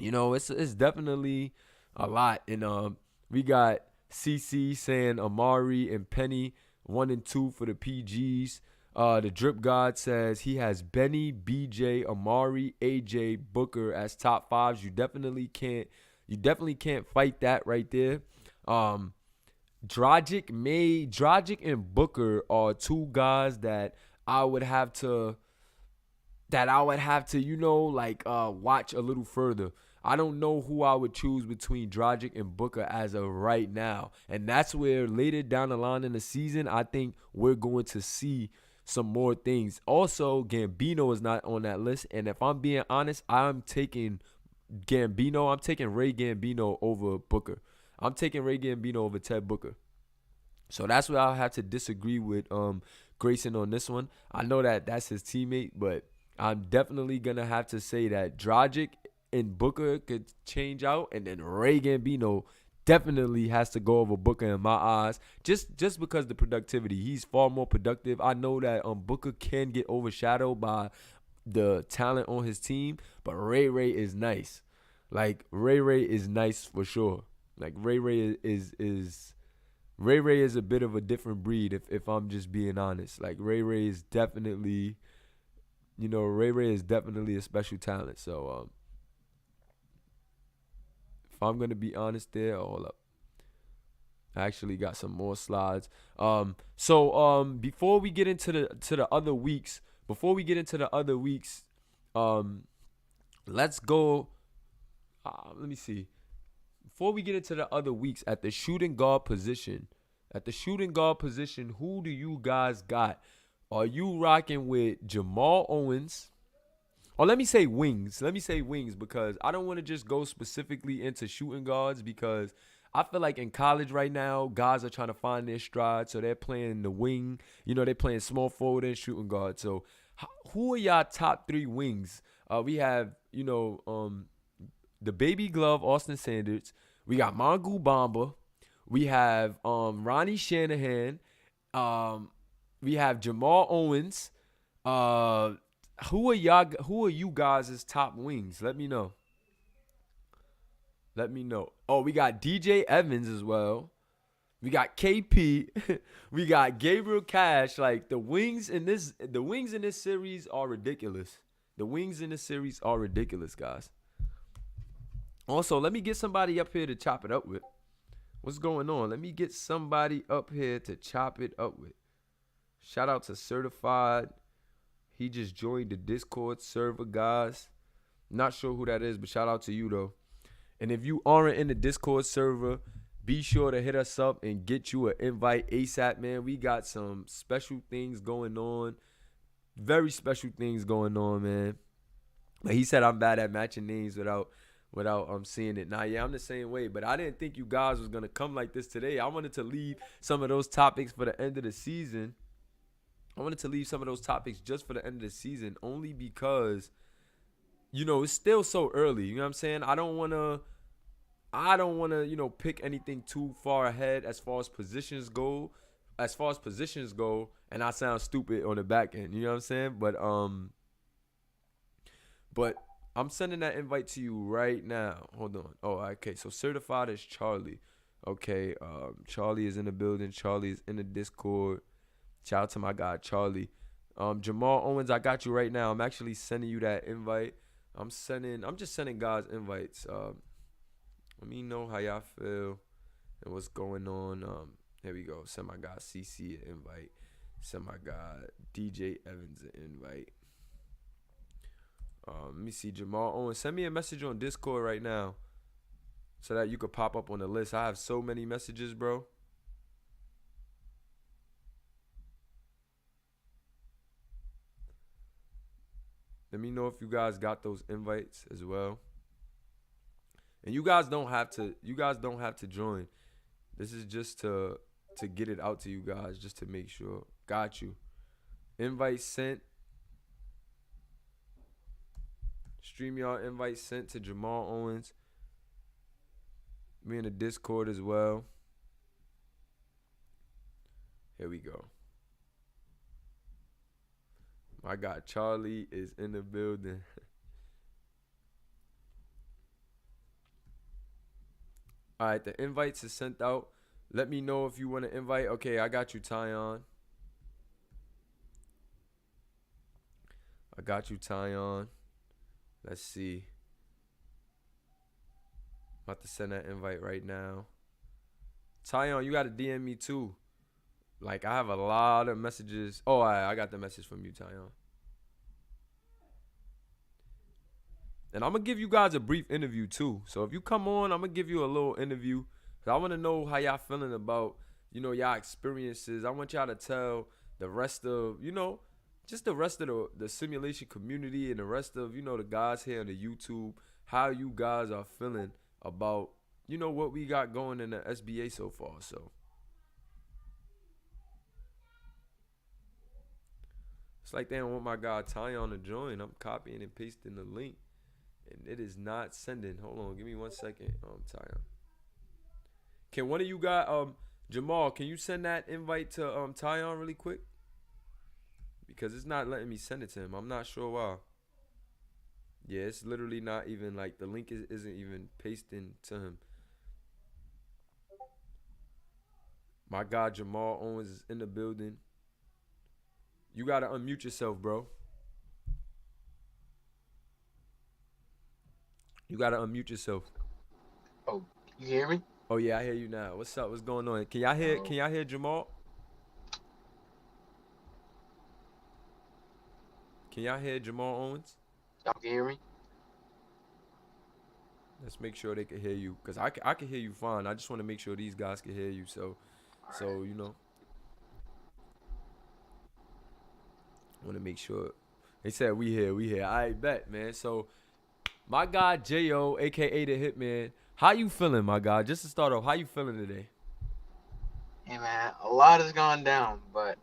it's definitely a lot. And we got CC saying Amari and Penny 1 and 2 for the PGs. The Drip God says he has Benny, BJ, Amari, AJ, Booker as top fives. You definitely can't fight that right there. Dragic and Booker are two guys that I would have to watch a little further. I don't know who I would choose between Dragic and Booker as of right now. And that's where later down the line in the season, I think we're going to see some more things. Also, Gambino is not on that list. And if I'm being honest, I'm taking Gambino. I'm taking Ray Gambino over Booker. I'm taking Ray Gambino over Ted Booker. So that's where I'll have to disagree with Grayson on this one. I know that that's his teammate, but I'm definitely going to have to say that Dragic and Booker could change out, and then Ray Gambino definitely has to go over Booker in my eyes, just because the productivity. He's far more productive. I know that Booker can get overshadowed by the talent on his team, but Ray is nice. Like, Ray is nice for sure. Like, Ray is a bit of a different breed if I'm just being honest. Like, Ray is definitely, Ray is definitely a special talent. So if I'm gonna be honest there, hold up. I actually got some more slides. Before we get into the other weeks, let's go. Let me see. Before we get into the other weeks, at the shooting guard position, who do you guys got? Are you rocking with Jamal Owens? Or let me say wings. Because I don't want to just go specifically into shooting guards, because I feel like in college right now, guys are trying to find their stride. So they're playing the wing. They're playing small forward and shooting guard. So who are y'all top three wings? We have, the baby glove, Austin Sanders. We got Mongu Bamba. We have Ronnie Shanahan. We have Jamal Owens. Who are you guys' top wings? Let me know. Oh, we got DJ Evans as well. We got KP. We got Gabriel Cash. Like, the wings in this series are ridiculous. Guys. Also, let me get somebody up here to chop it up with. What's going on? Let me get somebody up here to chop it up with. Shout out to Certified. He just joined the Discord server, guys. Not sure who that is, but shout out to you, though. And if you aren't in the Discord server, be sure to hit us up and get you an invite ASAP, man. We got some special things going on. Very special things going on, man. But he said I'm bad at matching names without seeing it. Now, yeah, I'm the same way, but I didn't think you guys was going to come like this today. I wanted to leave some of those topics for the end of the season. Just for the end of the season, only because, it's still so early. You know what I'm saying? I don't want to, pick anything too far ahead as far as positions go. And I sound stupid on the back end. You know what I'm saying? But I'm sending that invite to you right now. Hold on. Oh, okay. So Certified is Charlie. Okay. Charlie is in the building. Charlie is in the Discord. Shout out to my guy, Charlie. Jamal Owens, I got you right now. I'm actually sending you that invite. I'm just sending guys invites. Let me know how y'all feel and what's going on. Here we go. Send my guy CC an invite. Send my guy DJ Evans an invite. Let me see, Jamal Owens. Send me a message on Discord right now so that you could pop up on the list. I have so many messages, bro. Let me know if you guys got those invites as well. And you guys don't have to join. This is just to get it out to you guys, just to make sure. Got you. Invite sent. StreamYard invite sent to Jamal Owens. Me in the Discord as well. Here we go. My guy Charlie is in the building. All right, the invites are sent out. Let me know if you want to invite. Okay, I got you, Tyon. I got you, Tyon. Let's see. About to send that invite right now. Tyon, you got to DM me too. Like, I have a lot of messages. Oh, I got the message from you, Tyon. And I'm going to give you guys a brief interview too. So if you come on, I'm going to give you a little interview. Cause I want to know how y'all feeling about, y'all experiences. I want y'all to tell the rest of, just the rest of the simulation community and the rest of, the guys here on the YouTube, how you guys are feeling about, what we got going in the SBA so far. So it's like they don't want my guy Tyon to join. I'm copying and pasting the link. And it is not sending. Hold on, give me 1 second. Tyon. Can one of you guys, Jamal, can you send that invite to Tyon really quick? Because it's not letting me send it to him. I'm not sure why. Yeah, it's literally not even like the link isn't even pasting to him. My guy Jamal Owens is in the building. You gotta unmute yourself, bro. You gotta unmute yourself. Oh, you hear me? Oh yeah, I hear you now. What's up? What's going on? Can y'all hear Jamal? Can y'all hear Jamal Owens? Y'all can hear me? Let's make sure they can hear you, cause I can hear you fine. I just want to make sure these guys can hear you. So want to make sure. They said we here. I bet, man. So my guy J.O., a.k.a. the Hitman, how you feeling, my guy? Just to start off, how you feeling today? Hey, man, a lot has gone down, but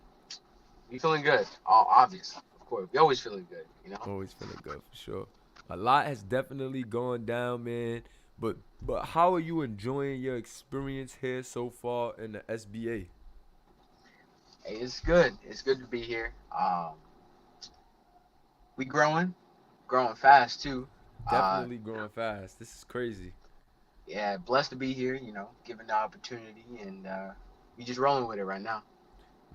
we feeling good. Obviously, of course. We always feeling good, Always feeling good, for sure. A lot has definitely gone down, man. But how are you enjoying your experience here so far in the SBA? Hey, it's good. It's good to be here. We growing fast, too. Definitely growing fast. This is crazy. Yeah, blessed to be here, given the opportunity, and we just rolling with it right now.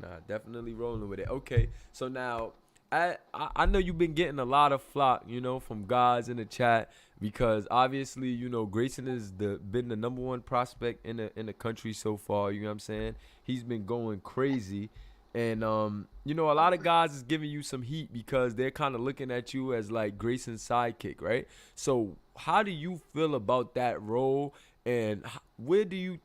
Nah, definitely rolling with it. Okay, so now I know you've been getting a lot of flock, from guys in the chat because obviously, Grayson has been the number one prospect in the country so far. You know what I'm saying? He's been going crazy. And, a lot of guys is giving you some heat because they're kind of looking at you as like Grayson's sidekick, right? So how do you feel about that role? And how do you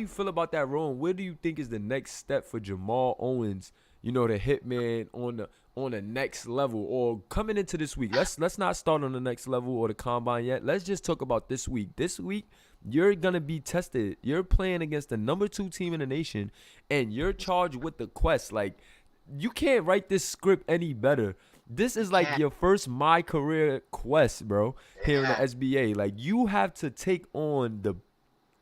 feel about that role? And where do you think is the next step for Jamal Owens, the Hitman on the next level or coming into this week? Let's not start on the next level or the combine yet. Let's just talk about this week. This week, you're going to be tested. You're playing against the number 2 team in the nation, and you're charged with the quest. Like, you can't write this script any better. This is like your first My Career quest, bro, here in the SBA. Like, you have to take on the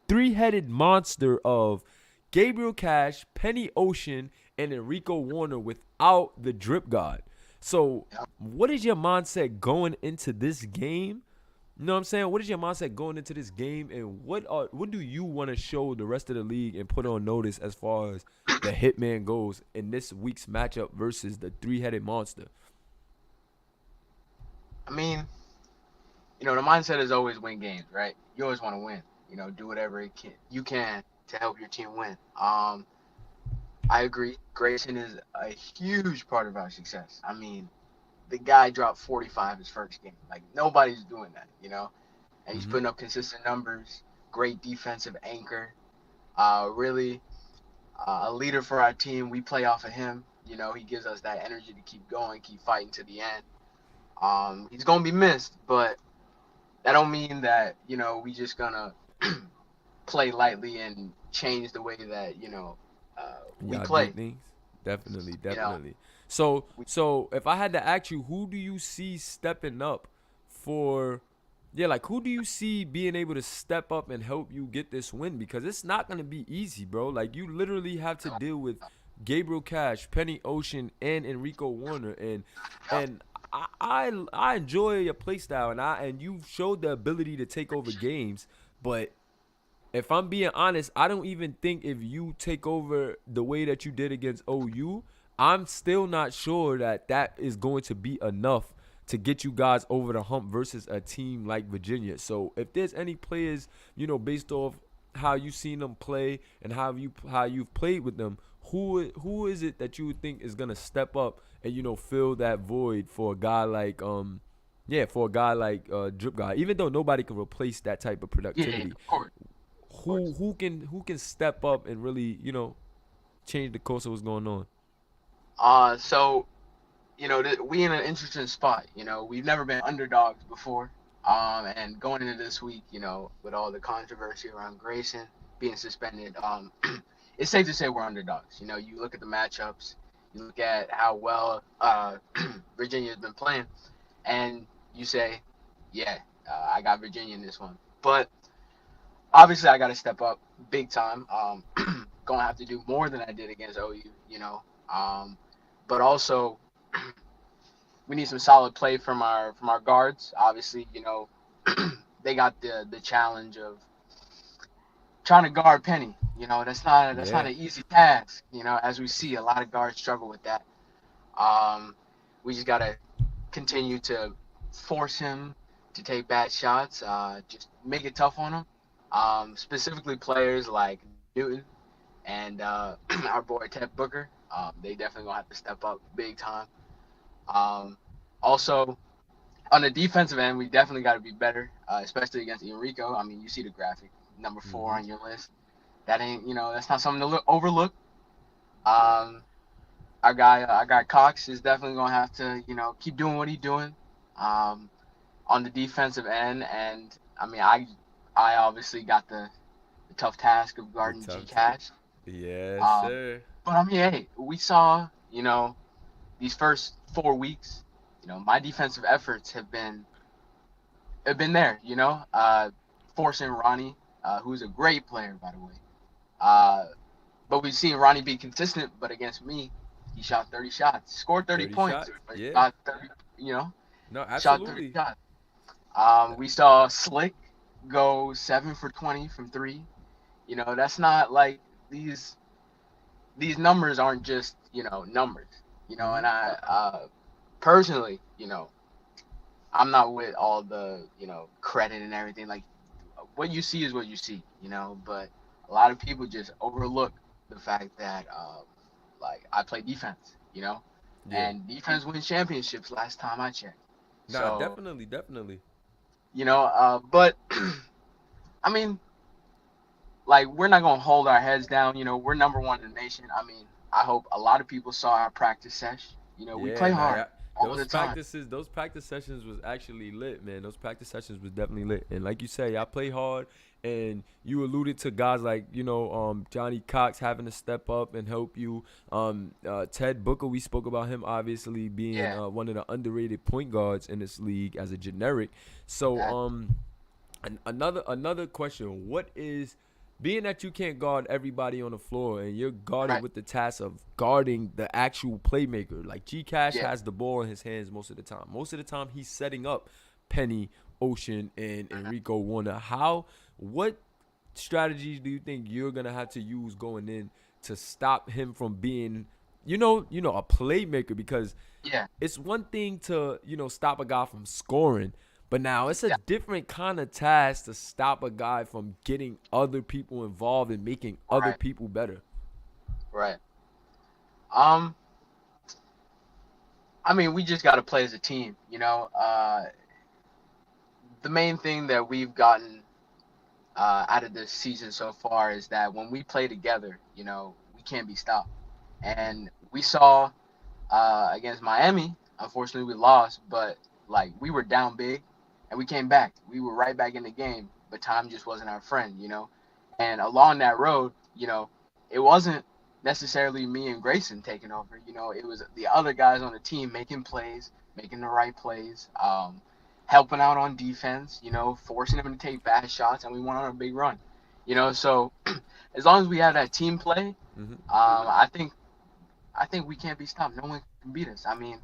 3-headed monster of Gabriel Cash, Penny Ocean, and Enrico Warner without the drip god. So what is your mindset going into this game? You know what I'm saying? What is your mindset going into this game, and what do you want to show the rest of the league and put on notice as far as the Hitman goes in this week's matchup versus the 3-headed monster? I mean, the mindset is always win games, right? You always want to win. Do whatever you can to help your team win. I agree. Grayson is a huge part of our success. I mean, the guy dropped 45 his first game. Like, nobody's doing that, And he's putting up consistent numbers, great defensive anchor, really a leader for our team. We play off of him. He gives us that energy to keep going, keep fighting to the end. He's going to be missed, but that don't mean that, we just going to play lightly and change the way that, we play. Things. Definitely. So if I had to ask you, who do you see stepping up who do you see being able to step up and help you get this win? Because it's not going to be easy, bro. Like, you literally have to deal with Gabriel Cash, Penny Ocean, and Enrico Warner. And I enjoy your play style, and you've showed the ability to take over games. But if I'm being honest, I don't even think if you take over the way that you did against OU, I'm still not sure that is going to be enough to get you guys over the hump versus a team like Virginia. So if there's any players, based off how you seen them play and how you've played with them, who is it that you would think is gonna step up and fill that void for a guy like Drip Guy, even though nobody can replace that type of Yeah, productivity. of course, of course. Who can step up and really change the course of what's going on? So we in an interesting spot. We've never been underdogs before. And going into this week, with all the controversy around Grayson being suspended, it's safe to say we're underdogs. You look at the matchups, you look at how well Virginia's been playing, and you say, yeah, I got Virginia in this one. But obviously, I got to step up big time. Gonna have to do more than I did against OU. Um, but also we need some solid play from our guards. Obviously, they got the challenge of trying to guard Penny. That's not Yeah. an easy task. As we see, a lot of guards struggle with that. Um, we just gotta continue to force him to take bad shots. Just make it tough on him. Specifically, players like Newton and our boy Ted Booker. They definitely gonna have to step up big time. Um, Also, on the defensive end, we definitely got to be better, especially against Enrico. I mean, you see the graphic, number 4 Mm-hmm. on your list. That ain't, that's not something to overlook. Yeah. Um, our guy Cox is definitely gonna have to, keep doing what he's doing, um, on the defensive end. And I mean, I obviously got the tough task of The guarding G tough. Cash. Yes, Um, sir. but I mean, hey, we saw, these first 4 weeks, my defensive efforts have been there, forcing Ronnie, who's a great player, by the way. Uh, but we've seen Ronnie be consistent, but against me, he shot 30 shots, scored 30 30 points, shots. but Yeah. shot 30, No, shot 30 absolutely. shots. We saw Slick go 7 for 20 from three. That's not like these these numbers aren't just numbers. Mm-hmm. And I personally, I'm not with all the credit and everything. Like what you see is what you see, But a lot of people just overlook the fact that like I play defense, Yeah. and defense wins championships last time I checked. Nah, So definitely, definitely. but I mean, like we're not gonna hold our heads down. We're number one in the nation. I mean, I hope a lot of people saw our practice sesh. We Yeah, play nah, hard yeah. all the time. Those practice sessions was actually lit, man. Those practice sessions was definitely lit. And like you say, I play hard. And you alluded to guys like Johnny Cox having to step up and help you. Ted Booker, we spoke about him obviously being Yeah, one of the underrated point guards in this league as a generic. So exactly. another question: what is being that you can't guard everybody on the floor and you're guarded Right. with the task of guarding the actual playmaker? Like G Cash Yeah. has the ball in his hands most of the time. Most of the time he's setting up Penny, Ocean, and Enrico Warner. What strategies do you think you're gonna have to use going in to stop him from being, a playmaker? Because Yeah. it's one thing to stop a guy from scoring, but now it's a Yeah. different kind of task to stop a guy from getting other people involved and making other Right. people better. Right. Um. I mean, we just got to play as a team. The main thing that we've gotten out of this season so far is that when we play together, we can't be stopped. And we saw against Miami, unfortunately, we lost, but like we were down big, and we came back. We were right back in the game, but time just wasn't our friend. And along that road, it wasn't necessarily me and Grayson taking over. It was the other guys on the team making plays, making the right plays, helping out on defense. Forcing them to take bad shots, and we went on a big run. So as long as we have that team play, Hmm. I think we can't be stopped. No one can beat us. I mean,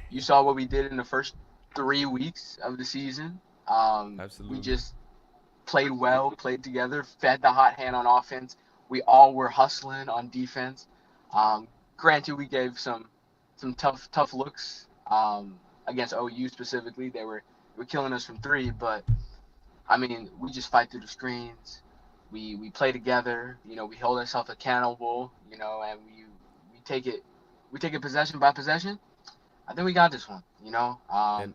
you saw what we did in the first 3 weeks of the season. We Absolutely. just played well, played together, fed the hot hand on offense. We all were hustling on defense. Um, Granted, we gave some tough looks against OU specifically. They were killing us from three, but I mean, we just fight through the screens. We play together. You know, we hold ourselves accountable. You know, and we take it possession by possession. I think we got this one. You know, And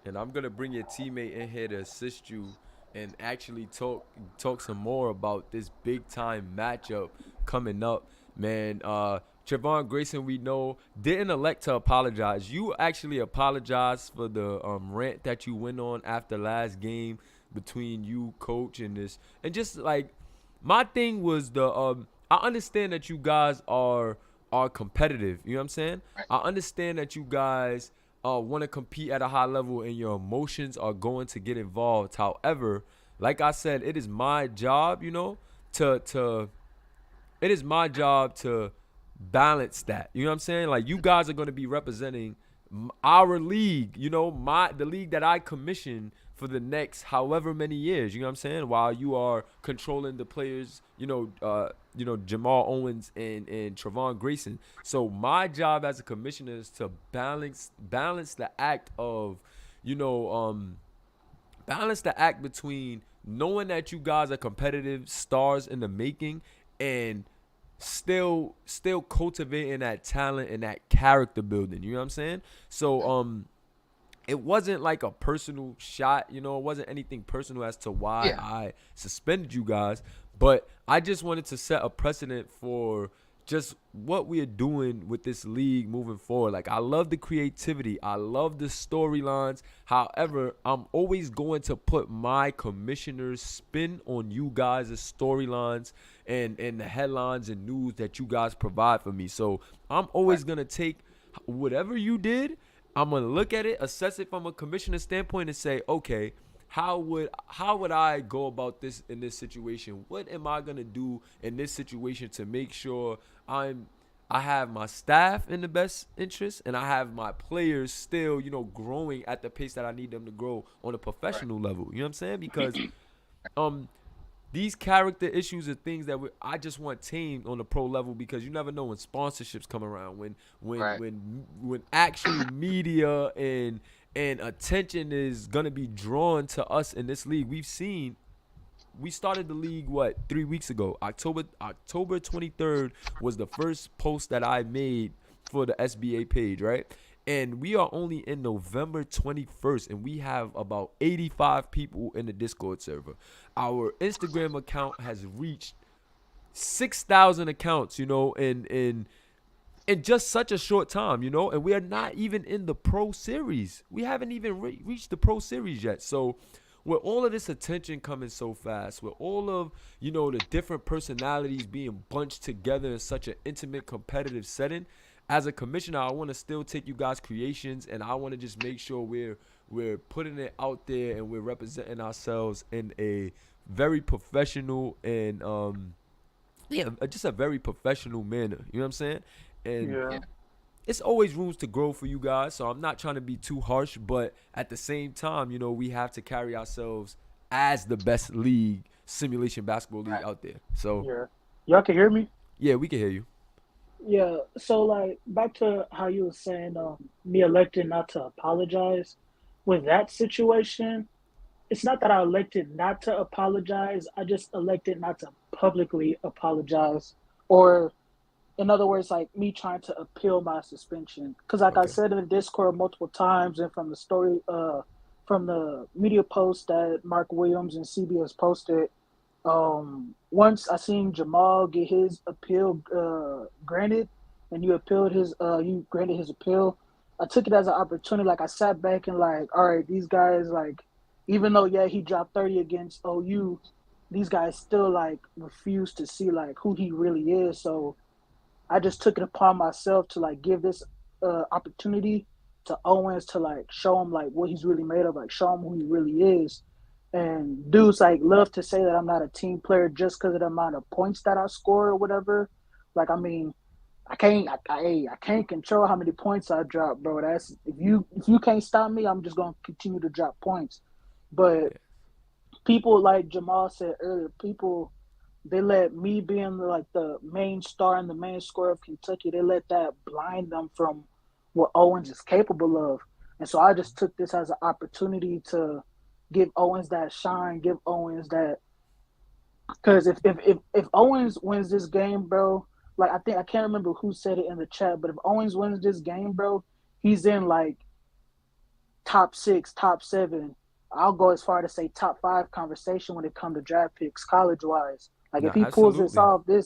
and I'm gonna bring your teammate in here to assist you and actually talk some more about this big time matchup coming up, man. Trevon Grayson, we know, didn't elect to apologize. You actually apologized for the rant that you went on after last game between you, coach, and this, and just like my thing was the I understand that you guys are competitive. You know what I'm saying? right? I understand that you guys want to compete at a high level and your emotions are going to get involved. However, like I said, it is my job, you know, to it is my job to balance that. You know what I'm saying? Like you guys are going to be representing our league, you know, the league that I commission for the next however many years. You know what I'm saying? While you are controlling the players, Jamal Owens and Trevon Grayson. So my job as a commissioner is to balance the act of, you know, balance the act between knowing that you guys are competitive stars in the making and still cultivating that talent and that character building. You know what I'm saying? So it wasn't like a personal shot, you know, it wasn't anything personal as to why Yeah, I suspended you guys, but I just wanted to set a precedent for just what we are doing with this league moving forward. Like I love the creativity, I love the storylines. However, I'm always going to put my commissioner's spin on you guys' storylines and the headlines and news that you guys provide for me. So I'm right. always gonna take whatever you did. I'm gonna look at it, assess it from a commissioner standpoint, and say, okay, how would I go about this in this situation? What am I gonna do in this situation to make sure I have my staff in the best interest and I have my players still, you know, growing at the pace that I need them to grow on a Right. professional level. You know what I'm saying? Because um these character issues are things that I just want tamed on the pro level because you never know when sponsorships come around, Right. when actual media and attention is gonna be drawn to us in this league. We started the league 3 weeks ago. October 23rd was the first post that I made for the SBA page, right? And we are only in November 21st, and we have about 85 people in the Discord server. Our Instagram account has reached 6,000 accounts, you know, in just such a short time, you know, and we are not even in the Pro Series. We haven't even reached the Pro Series yet. So with all of this attention coming so fast, with all of, you know, the different personalities being bunched together in such an intimate competitive setting, as a commissioner, I want to still take you guys' creations and I want to just make sure we're putting it out there and we're representing ourselves in a very professional and just a very professional manner. You know what I'm saying? And Yeah. Yeah. it's always rooms to grow for you guys. So I'm not trying to be too harsh, but at the same time, you know, we have to carry ourselves as the best league, simulation basketball league Right. out there. So Yeah. Y'all can hear me? yeah, we can hear you. Yeah. So like back to how you were saying, me electing not to apologize. With that situation, it's not that I elected not to apologize. I just elected not to publicly apologize. Or in other words, like me trying to appeal my suspension. Because like I Okay. said in the Discord multiple times and from the story from the media post that Mark Williams and CBS posted, once I seen Jamal get his appeal granted, and you granted his appeal. I took it as an opportunity. Like I sat back and like, all right, these guys like, even though yeah he dropped 30 against OU, these guys still like refuse to see like who he really is. So I just took it upon myself to like give this opportunity to Owens to like show him like what he's really made of, like show him who he really is. And dudes like love to say that I'm not a team player just because of the amount of points that I score or whatever. Like I mean, I can't control how many points I drop, bro. That's if you can't stop me, I'm just gonna continue to drop points. But Yeah. people like Jamal said earlier, people they let me being like the main star and the main scorer of Kentucky, they let that blind them from what Owens is capable of. And so I just took this as an opportunity to give Owens that shine, give Owens that, because if Owens wins this game, bro, like I can't remember who said it in the chat, but if Owens wins this game, bro, he's in like top 6, top 7. I'll go as far to say top 5 conversation when it comes to draft picks, college wise. Like No, if he pulls this absolutely,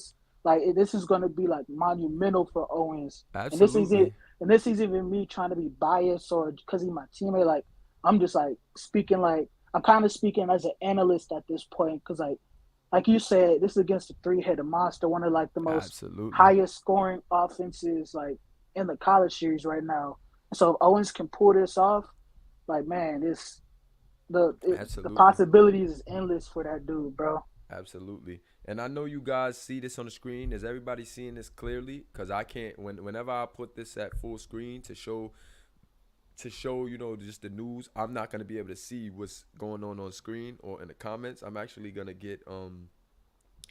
off, this is going to be like monumental for Owens. And this is it. absolutely, And this is even me trying to be biased or because he's my teammate. Like I'm just like speaking like I'm kind of speaking as an analyst at this point because like you said, this is against a 3-headed monster, one of like the most absolutely, highest scoring offenses like in the college series right now. So if Owens can pull this off, like man, the absolutely. possibilities is endless for that dude, bro. Absolutely. And I know you guys see this on the screen. Is everybody seeing this clearly? Because I can't whenever I put this at full screen to show, just the news, I'm not gonna be able to see what's going on screen or in the comments. I'm actually gonna get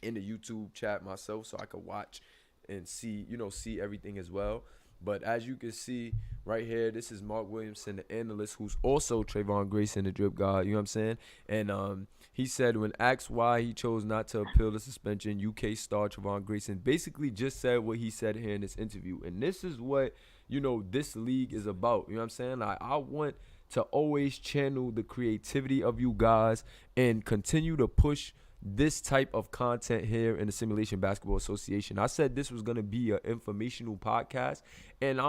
in the YouTube chat myself so I can watch and see everything as well. But as you can see right here, this is Mark Williamson, the analyst, who's also Trayvon Grayson, the drip guy. You know what I'm saying? And he said when asked why he chose not to appeal the suspension, UK star Trayvon Grayson basically just said what he said here in this interview. And this is what, this league is about. You know what I'm saying? Like, I want to always channel the creativity of you guys and continue to push this type of content here in the Simulation Basketball Association. I said this was gonna be an informational podcast, and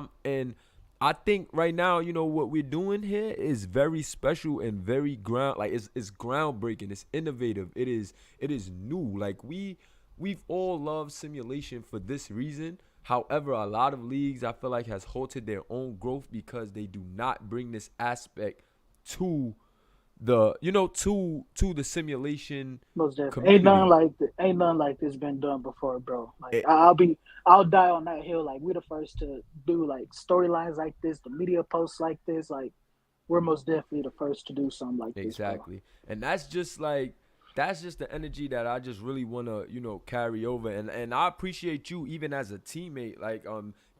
I think right now, what we're doing here is very special and very it's groundbreaking. It's innovative. It is new. Like we've all loved simulation for this reason. However, a lot of leagues I feel like has halted their own growth because they do not bring this aspect to to the simulation Most definitely. community. Ain't nothing like this been done before, bro. Like It, I'll die on that hill. Like we're the first to do like storylines like this, the media posts like this. Like we're most definitely the first to do something like this, bro. exactly. And that's just the energy that I just really want to, carry over. And I appreciate you even as a teammate, like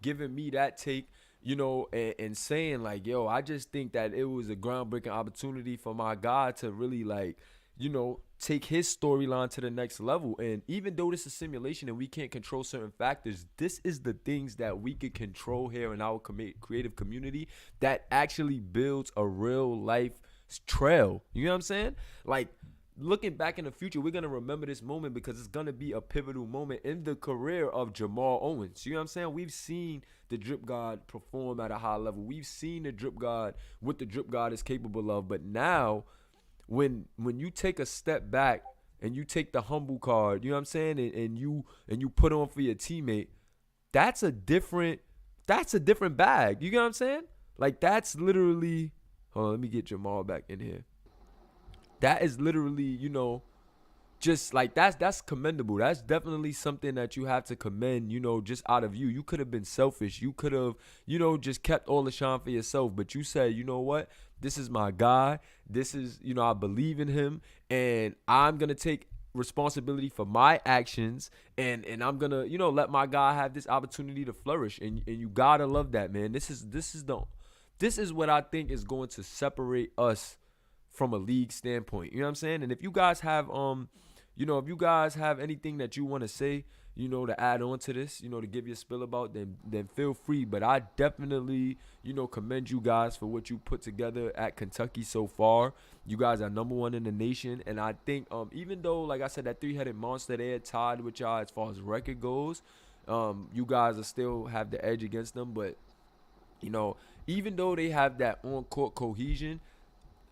giving me that take, and saying like, yo, I just think that it was a groundbreaking opportunity for my guy to really like, take his storyline to the next level. And even though this is simulation and we can't control certain factors, this is the things that we can control here in our creative community that actually builds a real life trail. You know what I'm saying? Like, looking back in the future, we're going to remember this moment because it's going to be a pivotal moment in the career of Jamal Owens. You know what I'm saying? We've seen the drip god perform at a high level. We've seen the drip god, what the drip god is capable of. But now, when you take a step back and you take the humble card, you know what I'm saying, and you put on for your teammate, that's a different bag. You know what I'm saying? Like, that's literally, hold on, let me get Jamal back in here. That is literally, just like that's commendable. That's definitely something that you have to commend, just out of you. You could have been selfish. You could have, just kept all the shine for yourself. But you said, you know what? This is my guy. This is, I believe in him. And I'm going to take responsibility for my actions. And I'm going to, let my guy have this opportunity to flourish. And you got to love that, man. This is what I think is going to separate us from a league standpoint. You know what I'm saying? And if you guys have if you guys have anything that you want to say, to add on to this, to give your spill about, then feel free. But I definitely, commend you guys for what you put together at Kentucky so far. You guys are number 1 in the nation. And I think even though, like I said, that 3-headed monster, they had tied with y'all as far as record goes, you guys are still have the edge against them. But, even though they have that on-court cohesion,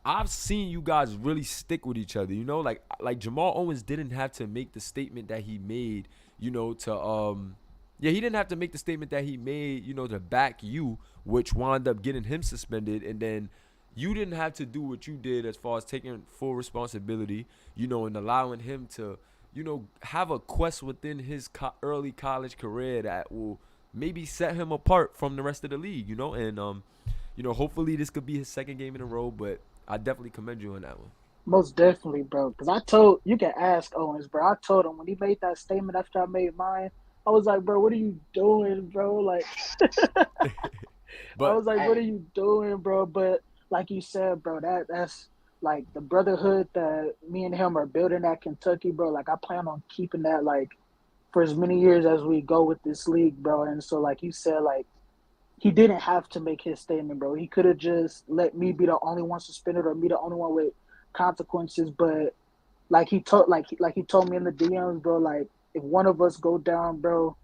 I've seen you guys really stick with each other, like Jamal Owens didn't have to make the statement that he made, he didn't have to make the statement that he made, to back you, which wound up getting him suspended. And then you didn't have to do what you did as far as taking full responsibility, and allowing him to, have a quest within his early college career that will maybe set him apart from the rest of the league, and hopefully this could be his second game in a row, but I definitely commend you on that one. Most definitely, bro. Because I told you can ask Owens, bro. I told him when he made that statement after I made mine. I was like, bro, what are you doing, bro? Like, I But was like, what are Hey, you doing, bro? But like you said, bro, that's like the brotherhood that me and him are building at Kentucky, bro. Like, I plan on keeping that like for as many years as we go with this league, bro. And so, like you said, like he didn't have to make his statement, bro. He could have just let me be the only one suspended or me the only one with consequences. But like he told me in the DMs, bro. Like if one of us go down, bro,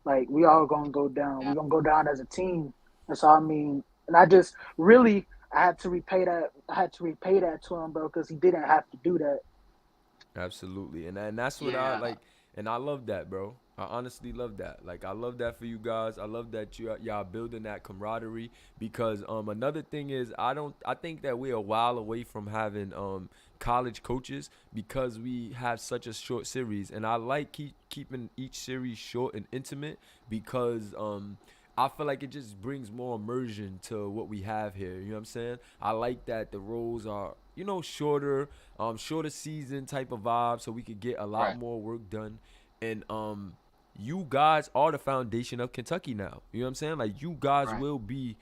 like we all gonna go down. yeah, We gonna go down as a team. And so I mean, and I just really I had to repay that. I had to repay that to him, bro, because he didn't have to do that. absolutely, and that's what I yeah, like, and I love that, bro. I honestly love that. Like, I love that for you guys. I love that y'all building that camaraderie because another thing is I think that we're a while away from having college coaches because we have such a short series, and I like keeping each series short and intimate because I feel like it just brings more immersion to what we have here. You know what I'm saying? I like that the roles are, shorter, shorter season type of vibe, so we could get a lot right, more work done. And you guys are the foundation of Kentucky now. You know what I'm saying? Like you guys right, will be,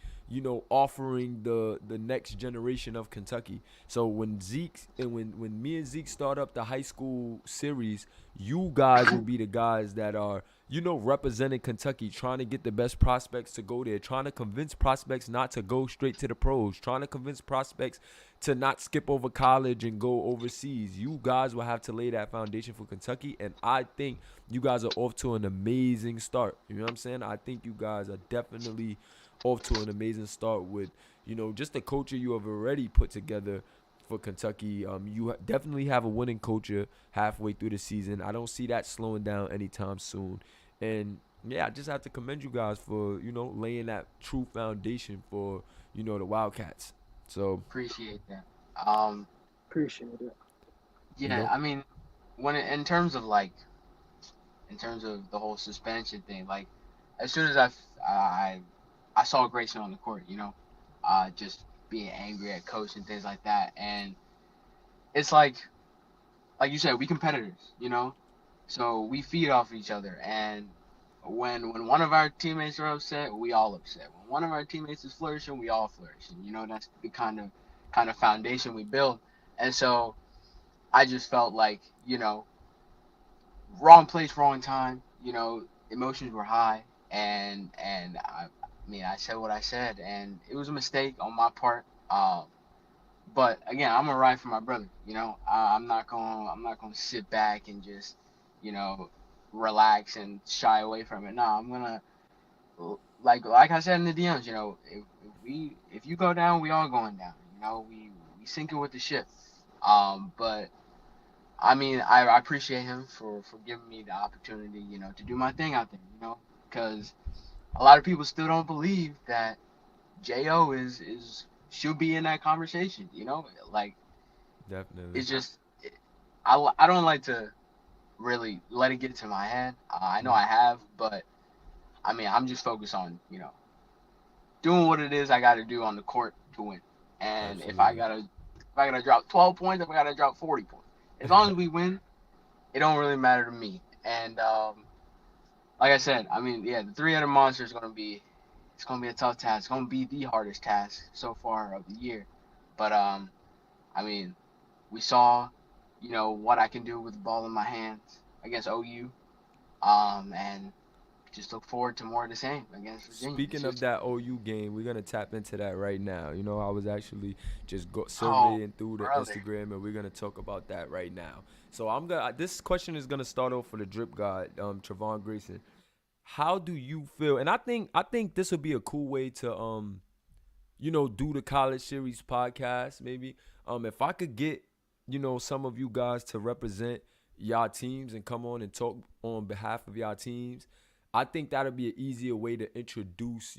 offering the next generation of Kentucky. So when Zeke and when me and Zeke start up the high school series, you guys will be the guys that are, representing Kentucky, trying to get the best prospects to go there, trying to convince prospects not to go straight to the pros, trying to convince prospects to not skip over college and go overseas. You guys will have to lay that foundation for Kentucky, and I think you guys are off to an amazing start. You know what I'm saying? I think you guys are definitely off to an amazing start with, just the culture you have already put together for Kentucky. You definitely have a winning culture halfway through the season. I don't see that slowing down anytime soon. And yeah, I just have to commend you guys for, laying that true foundation for, the Wildcats. So, appreciate that. Um, Appreciate it. you yeah, know, I mean, in terms of in terms of the whole suspension thing, like as soon as I saw Grayson on the court, just being angry at coach and things like that, and it's like you said, we competitors, so we feed off each other, and when one of our teammates are upset, we all upset. When one of our teammates is flourishing, we all flourish, and that's the kind of foundation we build, and so I just felt like wrong place, wrong time. Emotions were high, and I mean, I said what I said, and it was a mistake on my part. But again, I'm gonna ride for my brother. I'm not gonna sit back and just you know relax and shy away from it. No, I'm gonna like I said in the DMs. If you go down, we all going down. We sinking with the ship. But I mean, I appreciate him for giving me the opportunity, to do my thing out there, because a lot of people still don't believe that Jo is should be in that conversation, like definitely. it's just I don't like to really let it get to my head. I know Mhm. I have, but I mean, I'm just focused on doing what it is I got to do on the court to win. And Absolutely. if I gotta drop 12 points, if I gotta drop 40 points, as long as we win, it don't really matter to me. And like I said, I mean, yeah, the three-headed monster is gonna be a tough task. It's gonna be the hardest task so far of the year. But I mean, we saw, what I can do with the ball in my hands against OU. And just look forward to more of the same against Virginia. It's Speaking of just that OU game, we're gonna tap into that right now. I was actually just oh, surveying through the brother. Instagram, and we're gonna talk about that right now. So I'm gonna. This question is gonna start off for the drip god, Trevon Grayson. How do you feel? And I think this would be a cool way to do the college series podcast. Maybe if I could get some of you guys to represent y'all teams and come on and talk on behalf of y'all teams. I think that'll be an easier way to introduce,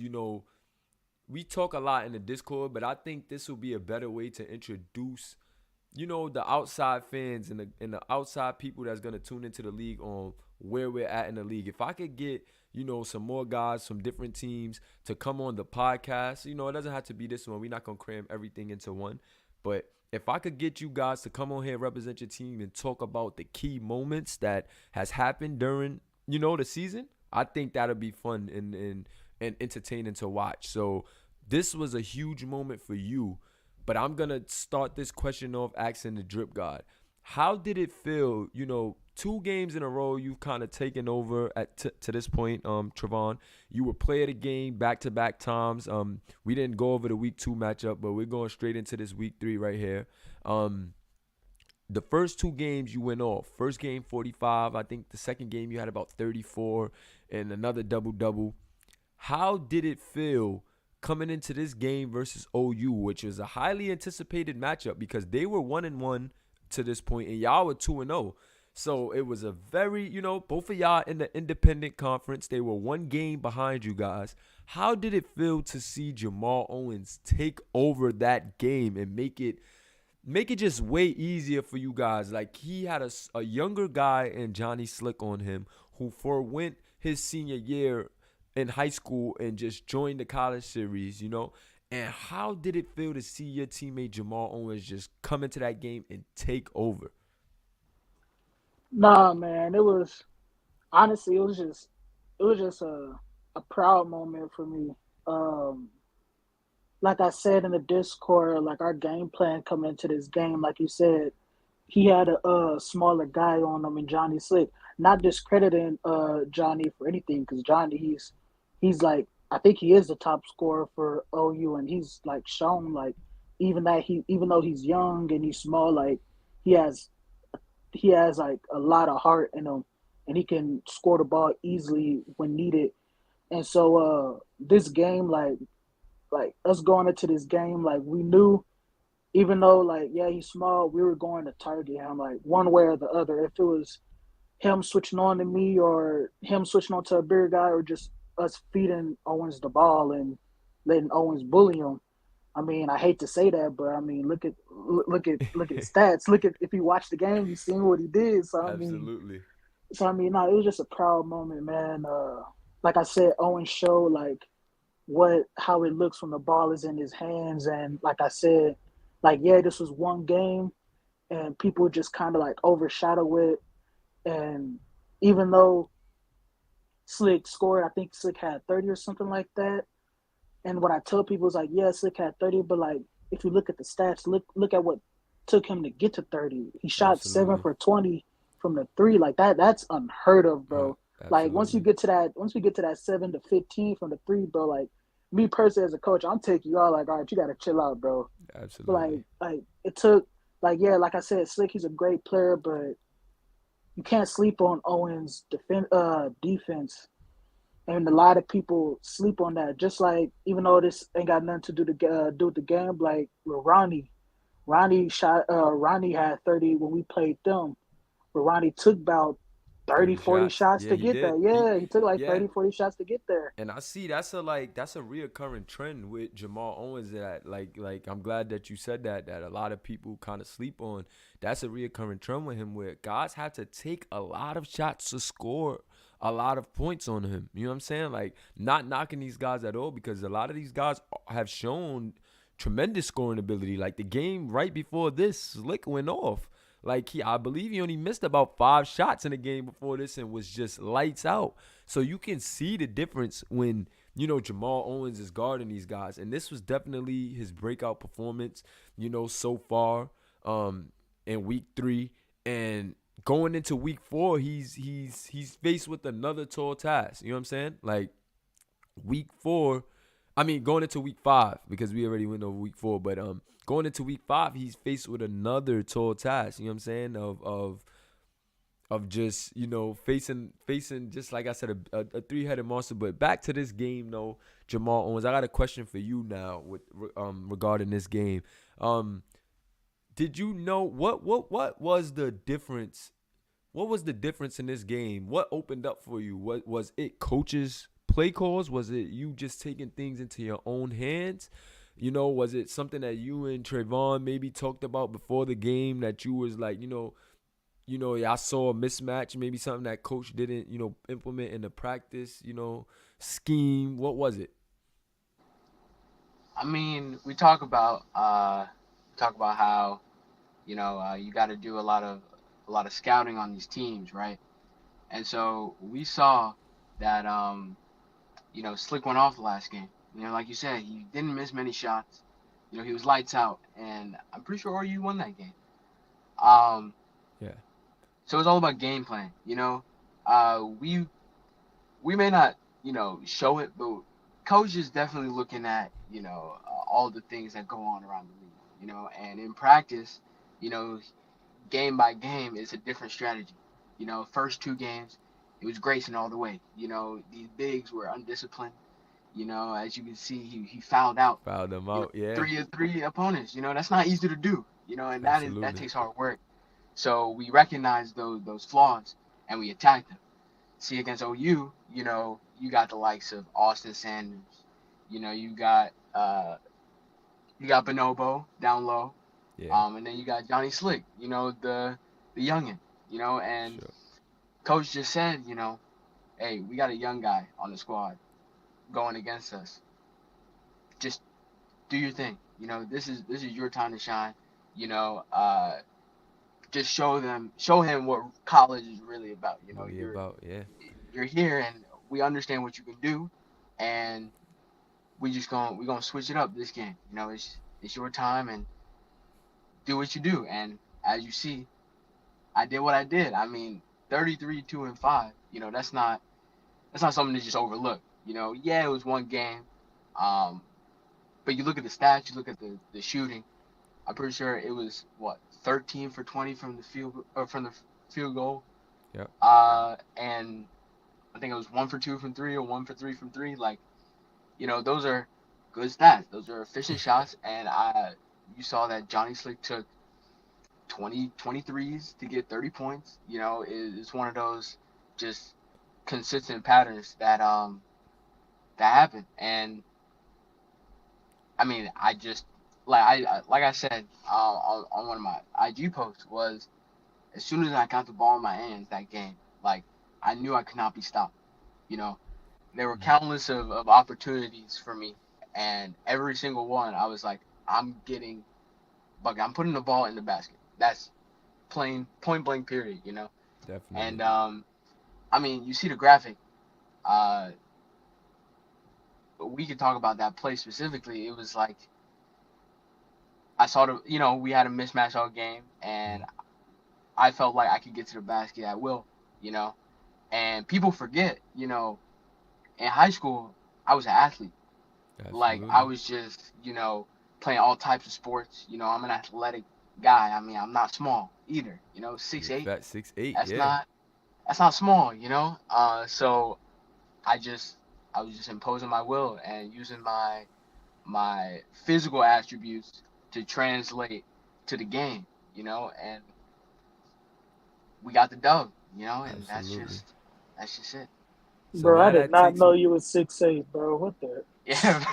we talk a lot in the Discord, but I think this will be a better way to introduce, the outside fans and the outside people that's gonna tune into the league on where we're at in the league. If I could get, some more guys from different teams to come on the podcast, it doesn't have to be this one. We're not gonna cram everything into one. But if I could get you guys to come on here, represent your team, and talk about the key moments that has happened during, the season, I think that'll be fun and entertaining to watch. So this was a huge moment for you, but I'm gonna start this question off asking the drip god. How did it feel? 2 games in a row you've kind of taken over to this point, Trevon. You were player of the game back to back times. We didn't go over the week 2 matchup, but we're going straight into this week 3 right here. The first 2 games you went off. First game 45. I think the second game you had about 34 and another double double. How did it feel coming into this game versus OU, which was a highly anticipated matchup because they were 1-1 to this point and y'all were 2-0. So it was a very, both of y'all in the independent conference. They were 1 game behind you guys. How did it feel to see Jamal Owens take over that game and make it just way easier for you guys? Like, he had a younger guy in Johnny Slick on him who forwent his senior year in high school and just joined the college series, And how did it feel to see your teammate Jamal Owens just come into that game and take over? Nah, man, it was honestly, it was just a proud moment for me. Um, like I said in the Discord, like our game plan coming into this game, like you said, he had a smaller guy on him and Johnny Slick. Not discrediting Johnny for anything, because Johnny he's like, I think he is the top scorer for OU, and he's like shown like even though he's young and he's small, like he has he has like a lot of heart in him, and he can score the ball easily when needed. And so this game, like us going into this game, like we knew, even though like yeah he's small, we were going to target him like one way or the other. If it was him switching on to me or him switching on to a bigger guy, or just us feeding Owens the ball and letting Owens bully him. I mean, I hate to say that, but I mean, look at the stats. Look at, if you watch the game, you seen what he did. Absolutely. No, it was just a proud moment, man. Like I said, Owens showed like how it looks when the ball is in his hands, and like I said, like yeah, this was 1 game, and people just kind of like overshadow it. And even though Slick scored, I think Slick had 30 or something like that. And what I tell people is like, yeah, Slick had 30, but like if you look at the stats, look at what took him to get to 30. He shot 7 Absolutely. for 20 from the 3. Like that's unheard of, bro. Like Absolutely. once we get to that 7 to 15 from the 3, bro, like me personally as a coach, I'm taking you all like, all right, you gotta chill out, bro. Absolutely. Like it took, like yeah, like I said, Slick, he's a great player, but you can't sleep on Owens' defense, and a lot of people sleep on that. Just like, even though this ain't got nothing to do with the game, like with Ronnie had 30 when we played them, but Ronnie took about 30, 30 40 shots. shots Yeah, to he get did. there. Yeah, he took like Yeah. 30, 40 shots to get there. And I see that's a reoccurring trend with Jamal Owens that like I'm glad that you said that a lot of people kind of sleep on. That's a reoccurring trend with him where guys have to take a lot of shots to score a lot of points on him. You know what I'm saying? Like, not knocking these guys at all, because a lot of these guys have shown tremendous scoring ability. Like the game right before this, Slick went off. Like, I believe he only missed about 5 shots in the game before this and was just lights out. So you can see the difference when, Jamal Owens is guarding these guys. And this was definitely his breakout performance, so far in week 3. And going into week 4, he's faced with another tall task. You know what I'm saying? Like, week 4, going into week 5, because we already went over week 4, but going into week 5, he's faced with another tall task. You know what I'm saying? Of just facing just like I said, a 3-headed monster. But back to this game though, Jamal Owens, I got a question for you now with regarding this game. Did you know what was the difference? What was the difference in this game? What opened up for you? What was it? Coaches' play calls? Was it you just taking things into your own hands? Was it something that you and Trayvon maybe talked about before the game that you was like, I saw a mismatch, maybe something that coach didn't, implement in the practice, scheme? What was it? I mean, we talk about talk about how you got to do a lot of scouting on these teams, right? And so we saw that Slick went off the last game. Like you said, he didn't miss many shots. He was lights out, and I'm pretty sure RU won that game. Um, Yeah. so it's all about game plan. We may not show it, but coach is definitely looking at all the things that go on around the league. And in practice, you know, game by game is a different strategy. First two games, it was Grayson all the way. These bigs were undisciplined. As you can see, he fouled out. Fouled them out. Yeah. Three opponents. That's not easy to do. And that Absolutely. takes hard work. So we recognize those flaws and we attack them. See, against OU, you got the likes of Austin Sanders. You got Bonobo down low. Yeah. And then you got Johnny Slick. The youngin. And Sure. coach just said, hey, we got a young guy on the squad going against us. Just do your thing. This is your time to shine. Just show him what college is really about. What we about? Yeah. You're here and we understand what you can do, and we're gonna switch it up this game. It's your time and do what you do. And as you see, I did what I did. I mean, 33, 2-5. That's not something to just overlook. Yeah, it was one game. But you look at the stats, you look at the shooting. I'm pretty sure it was 13 for 20 from the field goal. Yep. And I think it was 1 for 2 from 3 or 1 for 3 from 3. Like, those are good stats. Those are efficient shots. And you saw that Johnny Slick took 23s to get 30 points. It's one of those just consistent patterns that happen. And I mean, I just like I said on one of my IG posts was, as soon as I got the ball in my hands that game, like, I knew I could not be stopped. There were countless of opportunities for me, and every single one I was like, I'm putting the ball in the basket. That's plain point blank period. Definitely. And I mean, you see the graphic. We could talk about that play specifically. It was like, I saw we had a mismatch all game, and I felt like I could get to the basket at will. And people forget, in high school, I was an athlete. Absolutely. Like, I was just, playing all types of sports. I'm an athletic guy. I mean, I'm not small either. 6'8". Fat 6'8". That's Yeah. not small. So I was just imposing my will and using my physical attributes to translate to the game. And we got the dub. And Absolutely. that's just it. So Bro, now I did that not takes know me- you was 6'8", bro. What the? Yeah.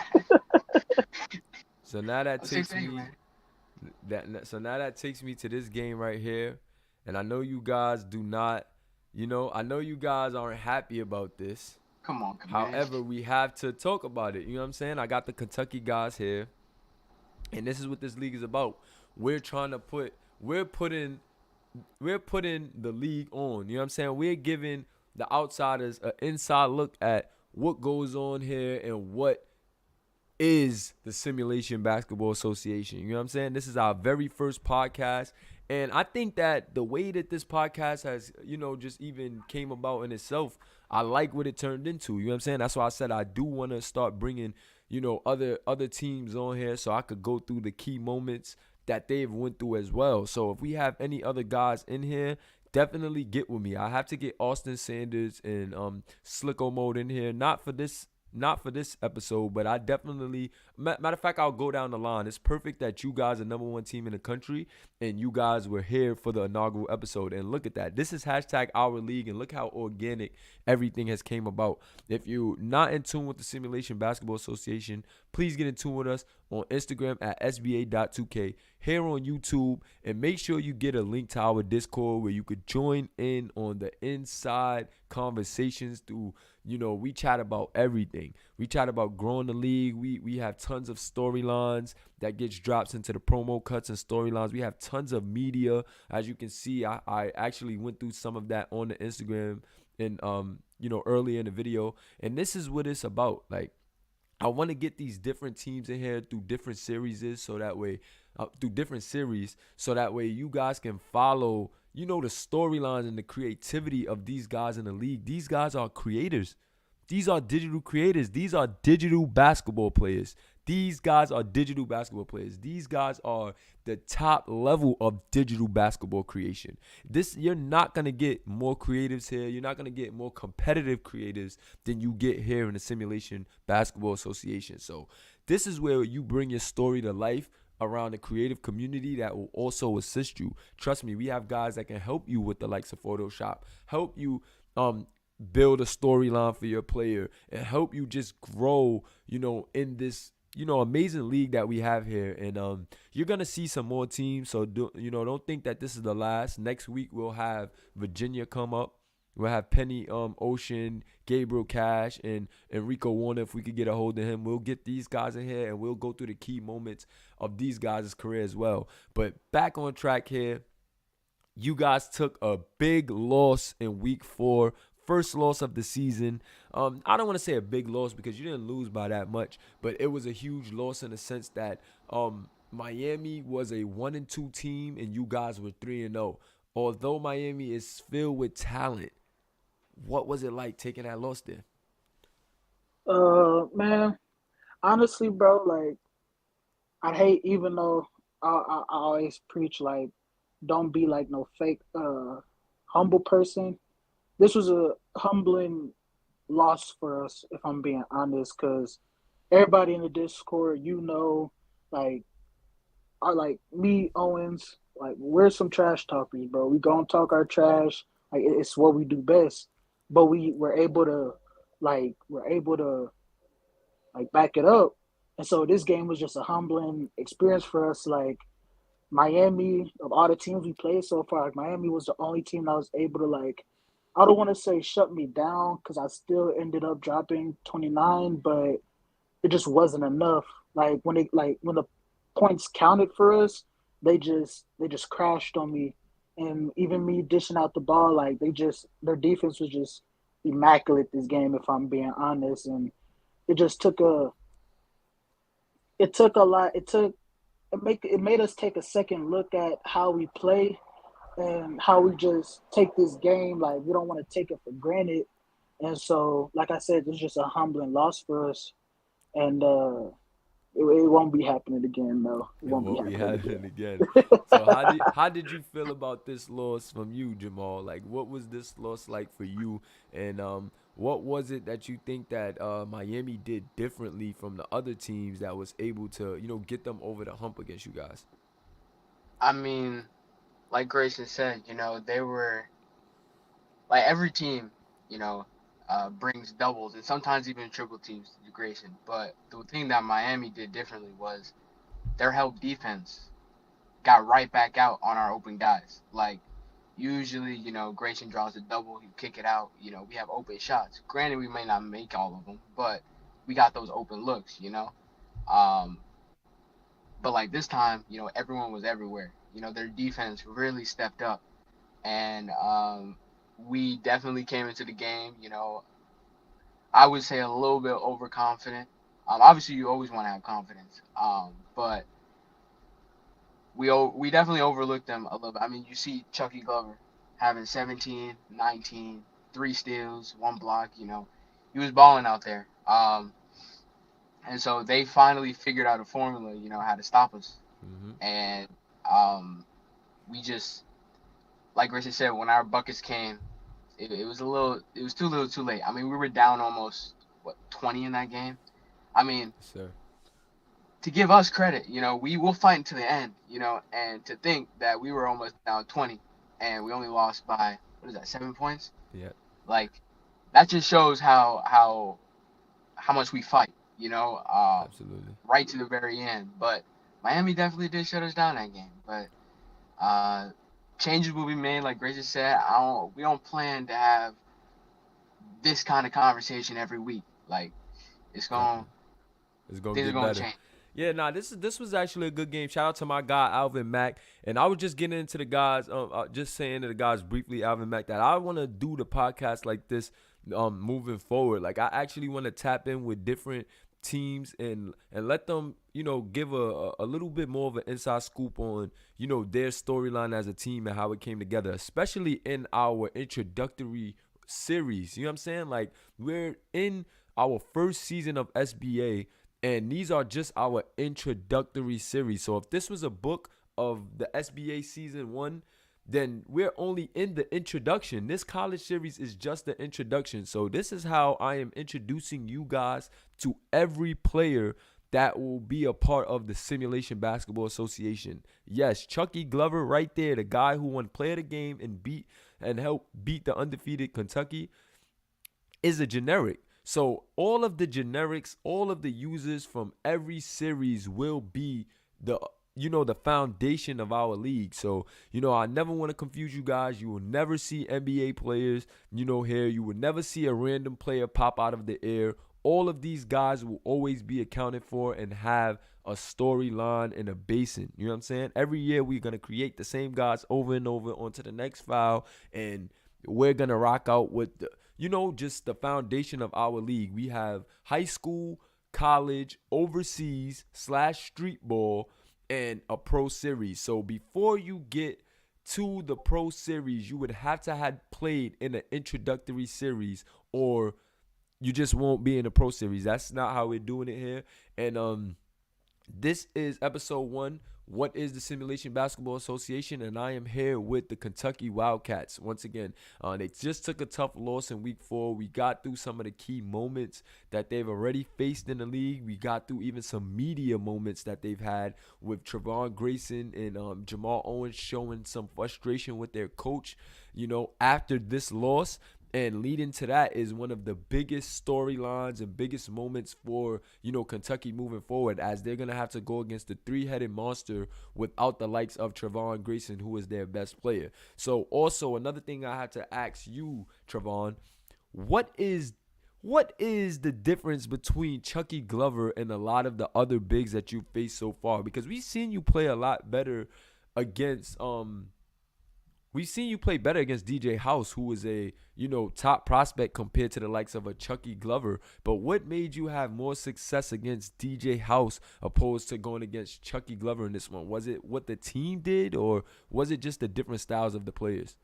So now that I'm takes 6'8", me man. so now that takes me to this game right here, and I know you guys do not, I know you guys aren't happy about this. Come on. However, we have to talk about it. You know what I'm saying? I got the Kentucky guys here, and this is what this league is about. We're putting the league on. You know what I'm saying? We're giving the outsiders an inside look at what goes on here and what is the Simulation Basketball Association. You know what I'm saying? This is our very first podcast. And I think that the way that this podcast has, just even came about in itself, I like what it turned into. You know what I'm saying? That's why I said I do want to start bringing, other teams on here so I could go through the key moments that they've went through as well. So if we have any other guys in here, definitely get with me. I have to get Austin Sanders and Slicko Mode in here. Not for this episode, but I definitely, matter of fact, I'll go down the line. It's perfect that you guys are #1 team in the country and you guys were here for the inaugural episode. And look at that. This is #OurLeague, and look how organic everything has came about. If you're not in tune with the Simulation Basketball Association, please get in tune with us on Instagram at SBA.2K. here on YouTube, and make sure you get a link to our Discord where you could join in on the inside conversations through, we chat about everything. We chat about growing the league. We have tons of storylines that gets dropped into the promo cuts and storylines. We have tons of media. As you can see, I actually went through some of that on the Instagram and earlier in the video. And this is what it's about. Like, I want to get these different teams in here through different series, so that way you guys can follow, the storylines and the creativity of these guys in the league. These guys are creators. These are digital creators. These are digital basketball players. These guys are digital basketball players. These guys are the top level of digital basketball creation. You're not going to get more creatives here. You're not going to get more competitive creatives than you get here in the Simulation Basketball Association. So this is where you bring your story to life around a creative community that will also assist you. Trust me, we have guys that can help you with the likes of Photoshop, help you build a storyline for your player, and help you just grow, in this, amazing league that we have here. And you're going to see some more teams. So, don't think that this is the last. Next week, we'll have Virginia come up. We'll have Penny Ocean, Gabriel Cash, and Enrico Warner. If we could get a hold of him, we'll get these guys in here, and we'll go through the key moments of these guys' career as well. But back on track here, you guys took a big loss in week 4. First loss of the season. I don't want to say a big loss because you didn't lose by that much, but it was a huge loss in the sense that Miami was a 1-2 team and you guys were 3-0. Although Miami is filled with talent, what was it like taking that loss there? Man, honestly, bro, like, I hate, even though I always preach, like, don't be like no fake humble person. This was a humbling loss for us, if I'm being honest, because everybody in the Discord, like, are like me, Owens, like, we're some trash talkers, bro. We gonna talk our trash, like, it's what we do best. But we're able to back it up. And so this game was just a humbling experience for us. Like, Miami, of all the teams we played so far, like, Miami was the only team that was able to, like, I don't want to say shut me down because I still ended up dropping 29, but it just wasn't enough. Like, when the points counted for us, they just crashed on me. And even me dishing out the ball, like, their defense was just immaculate this game, if I'm being honest. And it just took a lot. It made us take a second look at how we play and how we just take this game. Like, we don't want to take it for granted. And so, like I said, it's just a humbling loss for us. And it won't be happening again, though. It won't be happening again. So how did you feel about this loss from you, Jamal? Like, what was this loss like for you? And what was it that you think that Miami did differently from the other teams that was able to, get them over the hump against you guys? I mean, like Grayson said, they were like every team, brings doubles and sometimes even triple teams to Grayson. But the thing that Miami did differently was their help defense got right back out on our open guys. Like, usually, Grayson draws a double, he kick it out. We have open shots. Granted, we may not make all of them, but we got those open looks. But like this time, everyone was everywhere. Their defense really stepped up, and we definitely came into the game. I would say a little bit overconfident. Obviously, you always want to have confidence, but we definitely overlooked them a little bit. I mean, you see Chucky Glover having 17, 19, 3 steals, 1 block. He was balling out there. And so they finally figured out a formula, how to stop us. Mm-hmm. And we just, like Richard said, when our buckets came, it was too little too late. I mean, we were down almost, 20 in that game? I mean, Sir. To give us credit, we will fight to the end, and to think that we were almost down 20 and we only lost by, 7 points? Yeah. Like, that just shows how much we fight, Absolutely. right to the very end. But Miami definitely did shut us down that game, but changes will be made. Like Grace just said, we don't plan to have this kind of conversation every week. Like it's Nothing. going It's gonna things are get going to better. change. Yeah, nah, this was actually a good game. Shout out to my guy Alvin Mack, and I was just getting into the guys, just saying to the guys briefly, Alvin Mack, that I want to do the podcast like this, moving forward. Like I actually want to tap in with different teams and let them, give a little bit more of an inside scoop on, their storyline as a team and how it came together, especially in our introductory series. You know what I'm saying? Like we're in our first season of SBA, and these are just our introductory series. So if this was a book of the SBA season 1, then we're only in the introduction. This college series is just the introduction. So this is how I am introducing you guys to every player that will be a part of the Simulation Basketball Association. Yes, Chucky Glover right there, the guy who won player of the game and helped beat the undefeated Kentucky, is a generic. So all of the generics, all of the users from every series will be the foundation of our league. So, I never want to confuse you guys. You will never see NBA players, here. You will never see a random player pop out of the air. All of these guys will always be accounted for and have a storyline and a basin. You know what I'm saying? Every year we're going to create the same guys over and over onto the next file, and we're going to rock out with just the foundation of our league. We have high school, college, overseas / street ball, and a pro series. So before you get to the pro series, you would have to have played in an introductory series, or you just won't be in the pro series. That's not how we're doing it here. And this is episode 1. What is the Simulation Basketball Association? And I am here with the Kentucky Wildcats. Once again, they just took a tough loss in week 4. We got through some of the key moments that they've already faced in the league. We got through even some media moments that they've had with Trevon Grayson and Jamal Owens showing some frustration with their coach, after this loss. And leading to that is one of the biggest storylines and biggest moments for, Kentucky moving forward, as they're going to have to go against the 3-headed monster without the likes of Trevon Grayson, who is their best player. So also another thing I had to ask you, Trevon, what is the difference between Chucky Glover and a lot of the other bigs that you've faced so far? Because we've seen you play a lot better against We've seen you play better against DJ House, who is a, top prospect compared to the likes of a Chucky Glover. But what made you have more success against DJ House opposed to going against Chucky Glover in this one? Was it what the team did, or was it just the different styles of the players?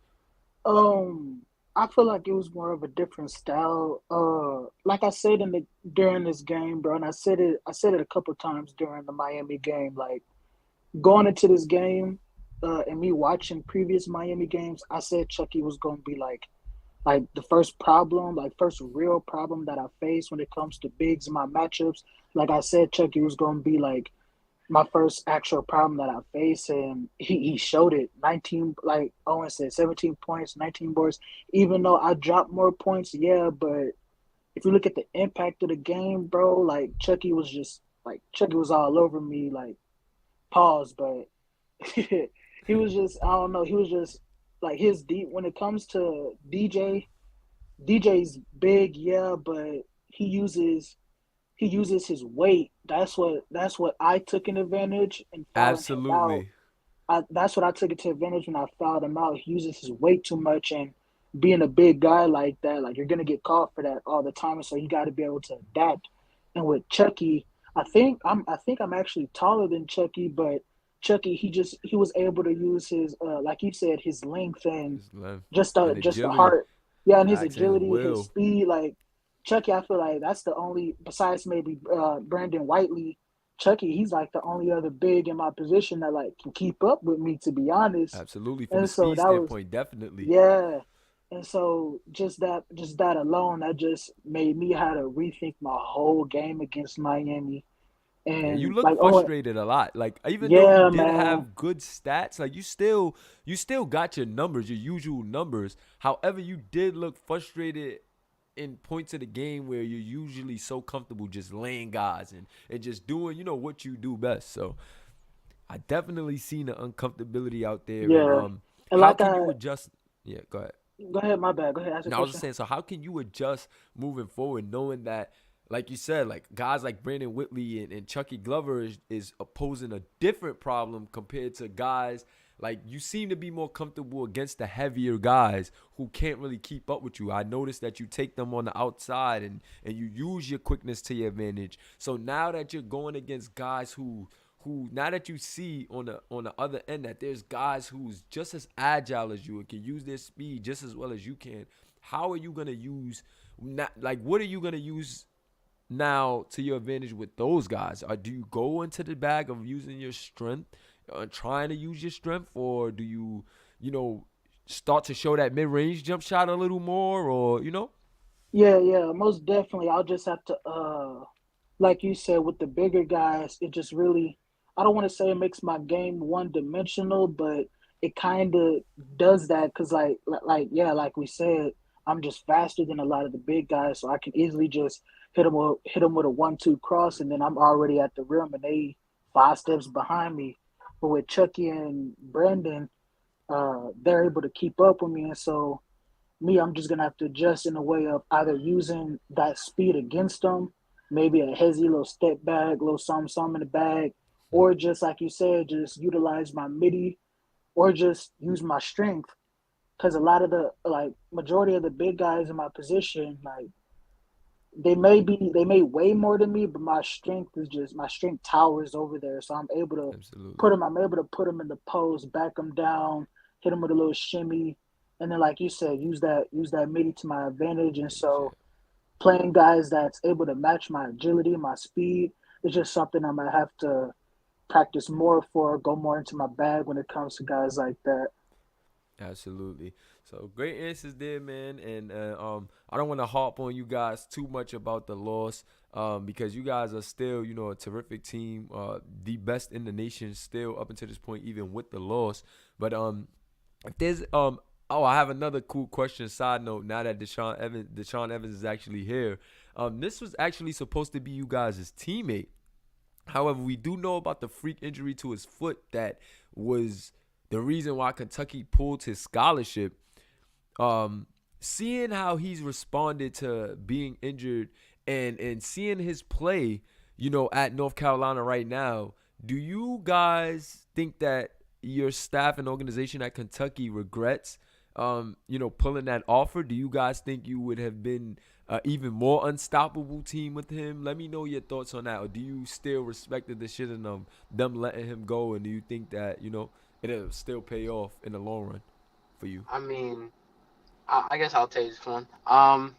I feel like it was more of a different style. Like I said during this game, bro, and I said it a couple times during the Miami game. Like going into this game, and me watching previous Miami games, I said Chucky was going to be like the first real problem that I face when it comes to bigs in my matchups. Like I said, Chucky was going to be like my first actual problem that I face, and he showed it. 19, like Owen said, 17 points, 19 boards. Even though I dropped more points, yeah, but if you look at the impact of the game, bro, like Chucky was all over me, like pause, but he was just, I don't know, he was just like his deep when it comes to DJ's big, yeah, but he uses his weight. That's what I took an advantage in fouling him out. Absolutely. That's what I took it to advantage when I fouled him out. He uses his weight too much, and being a big guy like that, like you're gonna get caught for that all the time. And so you got to be able to adapt. And with Chucky, I think I'm actually taller than Chucky, but Chucky he was able to use his like you said, his length and His length and just the agility. heart, yeah, and his Facts and his agility, his will. speed. Like Chucky, I feel like that's the only, besides maybe Brandon Whiteley, Chucky, he's like the only other big in my position that like can keep up with me, to be honest. Absolutely. From a And so speed that was, standpoint, definitely. yeah. And so just that alone, that just made me have to rethink my whole game against Miami. Yeah, you And look like, oh frustrated a lot. Like even though you yeah, did man. have good stats, like you still got your numbers, your usual numbers. However, you did look frustrated in points of the game where you're usually so comfortable just laying guys and just doing, what you do best. So I definitely seen the uncomfortability out there, and Yeah, and how like can you I adjust? Yeah, go ahead. go ahead, my bad. Go ahead, ask your No, I was just question. saying. So how can you adjust moving forward, knowing that, like you said, like guys like Brandon Whitley and Chucky Glover is opposing a different problem compared to guys like you seem to be more comfortable against the heavier guys who can't really keep up with you. I noticed that you take them on the outside and you use your quickness to your advantage. So now that you're going against guys who now that you see on the other end that there's guys who's just as agile as you and can use their speed just as well as you can, how are you gonna use not like what are you gonna use now to your advantage with those guys? Or do you go into the bag of using your strength, trying to use your strength, or do you, you know, start to show that mid-range jump shot a little more, or Yeah, yeah, most definitely. I'll just have to like you said, with the bigger guys, it just really, I don't want to say it makes my game one dimensional, but it kind of does that because, yeah, like we said, I'm just faster than a lot of the big guys, so I can easily just hit them with a 1-2 cross, and then I'm already at the rim, and they 5 steps behind me. But with Chucky and Brandon, they're able to keep up with me, and so me, I'm just gonna have to adjust in a way of either using that speed against them, maybe a hezzy little step back, little some in the bag, or just like you said, just utilize my midi, or just use my strength. Because a lot of the majority of the big guys in my position, like they may weigh more than me, but my strength towers over there, so absolutely. I'm able to put them in the post, back them down, hit them with a little shimmy, and then like you said, use that midi to my advantage. And so playing guys that's able to match my agility, my speed, is just something I might have to practice more for, go more into my bag when it comes to guys like that. Absolutely. So great answers there, man. And I don't want to harp on you guys too much about the loss, because you guys are still, a terrific team, the best in the nation still up until this point, even with the loss. But if there's oh, I have another cool question. Side note: now that Deshaun Evans is actually here, this was actually supposed to be you guys' teammate. However, we do know about the freak injury to his foot that was the reason why Kentucky pulled his scholarship. Um, Seeing how he's responded to being injured and seeing his play, at North Carolina right now, do you guys think that your staff and organization at Kentucky regrets, pulling that offer? Do you guys think you would have been even more unstoppable team with him? Let me know your thoughts on that. Or do you still respect the shit in them letting him go? And do you think that, it'll still pay off in the long run for you? I mean, I guess I'll take this one. I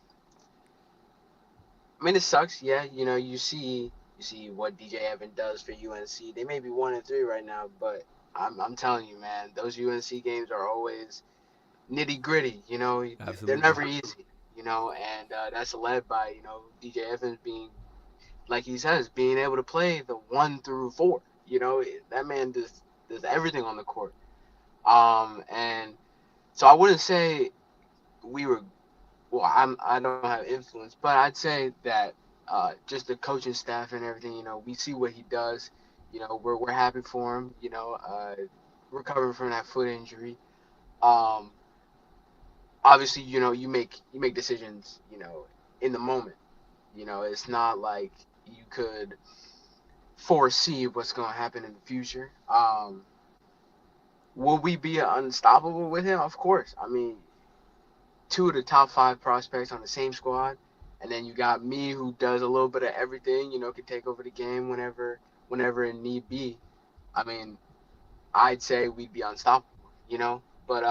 mean, it sucks. Yeah, you see what DJ Evan does for UNC. They may be 1-3 right now, but I'm telling you, man, those UNC games are always nitty gritty. They're Absolutely. never easy. And that's led by DJ Evans being, like he says, being able to play the 1 through 4. That man does everything on the court. And so I wouldn't say we were, well, I don't have influence, but I'd say that just the coaching staff and everything, we see what he does. We're happy for him. Recovering from that foot injury. Um, Obviously, you make decisions, in the moment. It's not like you could foresee what's going to happen in the future. Will we be unstoppable with him? Of course. I mean, two of the top 5 prospects on the same squad, and then you got me who does a little bit of everything. Can take over the game whenever it need be. I mean, I'd say we'd be unstoppable. But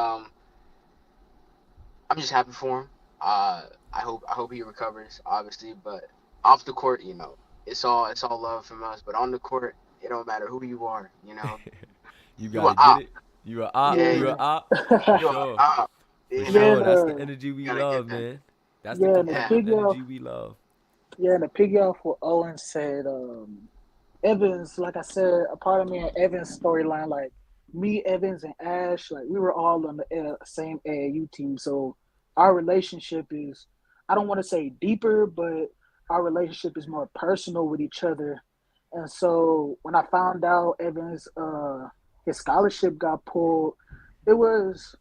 I'm just happy for him. I hope he recovers, obviously. But off the court, it's all love from us. But on the court, it don't matter who you are. You You gotta are get up. it. You are up. Yeah, You Yeah. are up. For you are sure. up. For Yeah, sure. and, That's the energy we Gotta love, get that. man. That's the yeah, and the Yeah. competitive piggy off, energy we love. yeah, and the piggy off what Owen said. Evans, like I said, a part of me and Evans' storyline, like me, Evans, and Ash, like we were all on the same AAU team. So our relationship is, I don't want to say deeper, but our relationship is more personal with each other. And so when I found out Evans his scholarship got pulled, it was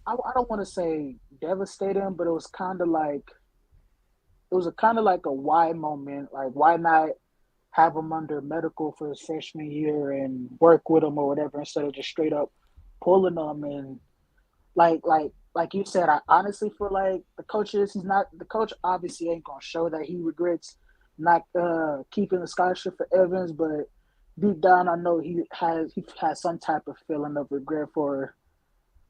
I don't want to say devastating, but it was a kind of like a why moment. Like, why not have him under medical for his freshman year and work with him or whatever instead of just straight up pulling him? And like you said, I honestly feel like he's not the coach. Obviously, ain't gonna show that he regrets not keeping the scholarship for Evans, but deep down, I know he has some type of feeling of regret for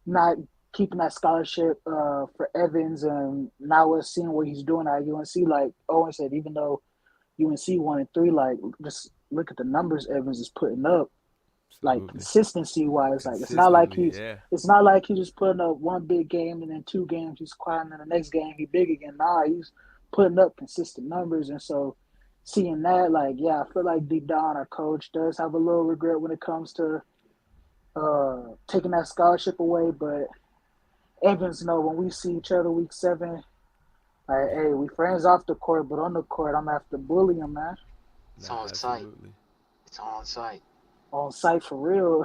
not keeping that scholarship for Evans, and now we're seeing what he's doing at UNC. Like Owen said, even though UNC 1-3, like just look at the numbers Evans is putting up. Like Absolutely. consistency wise, like Consistently, yeah. it's not like he's just putting up one big game and then 2 games he's quiet and then the next game he big again. Nah, he's putting up consistent numbers, and so seeing that, like, yeah, I feel like deep down our coach does have a little regret when it comes to taking that scholarship away. But Evans know when we see each other week 7, like, hey, we friends off the court, but on the court I'm gonna have to bully him, man. It's Nah, on site. absolutely. It's on site. On site for real.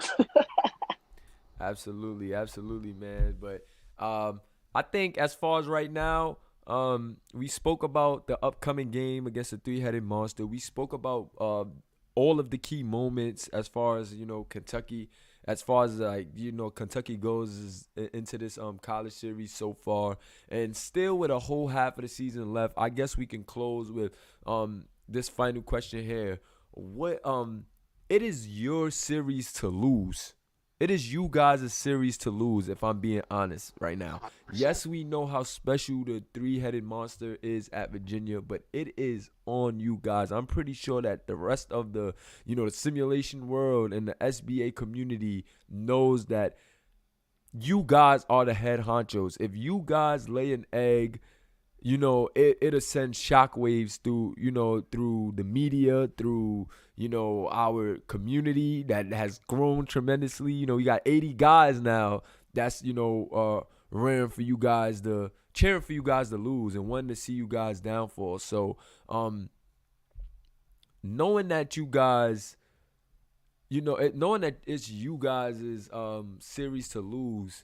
Absolutely, absolutely, man. But I think as far as right now, we spoke about the upcoming game against the three-headed monster. We spoke about all of the key moments as far as Kentucky, as far as Kentucky goes into this college series so far, and still with a whole half of the season left. I guess we can close with this final question here. What It is your series to lose. It is you guys' series to lose, if I'm being honest right now. 100%. Yes, we know how special the three-headed monster is at Virginia, but it is on you guys. I'm pretty sure that the rest of the simulation world and the SBA community knows that you guys are the head honchos. If you guys lay an egg, it'll send shockwaves through the media, through our community that has grown tremendously. We got 80 guys now that's cheering for you guys to lose and wanting to see you guys downfall. So knowing that you guys, knowing that it's you guys' series to lose,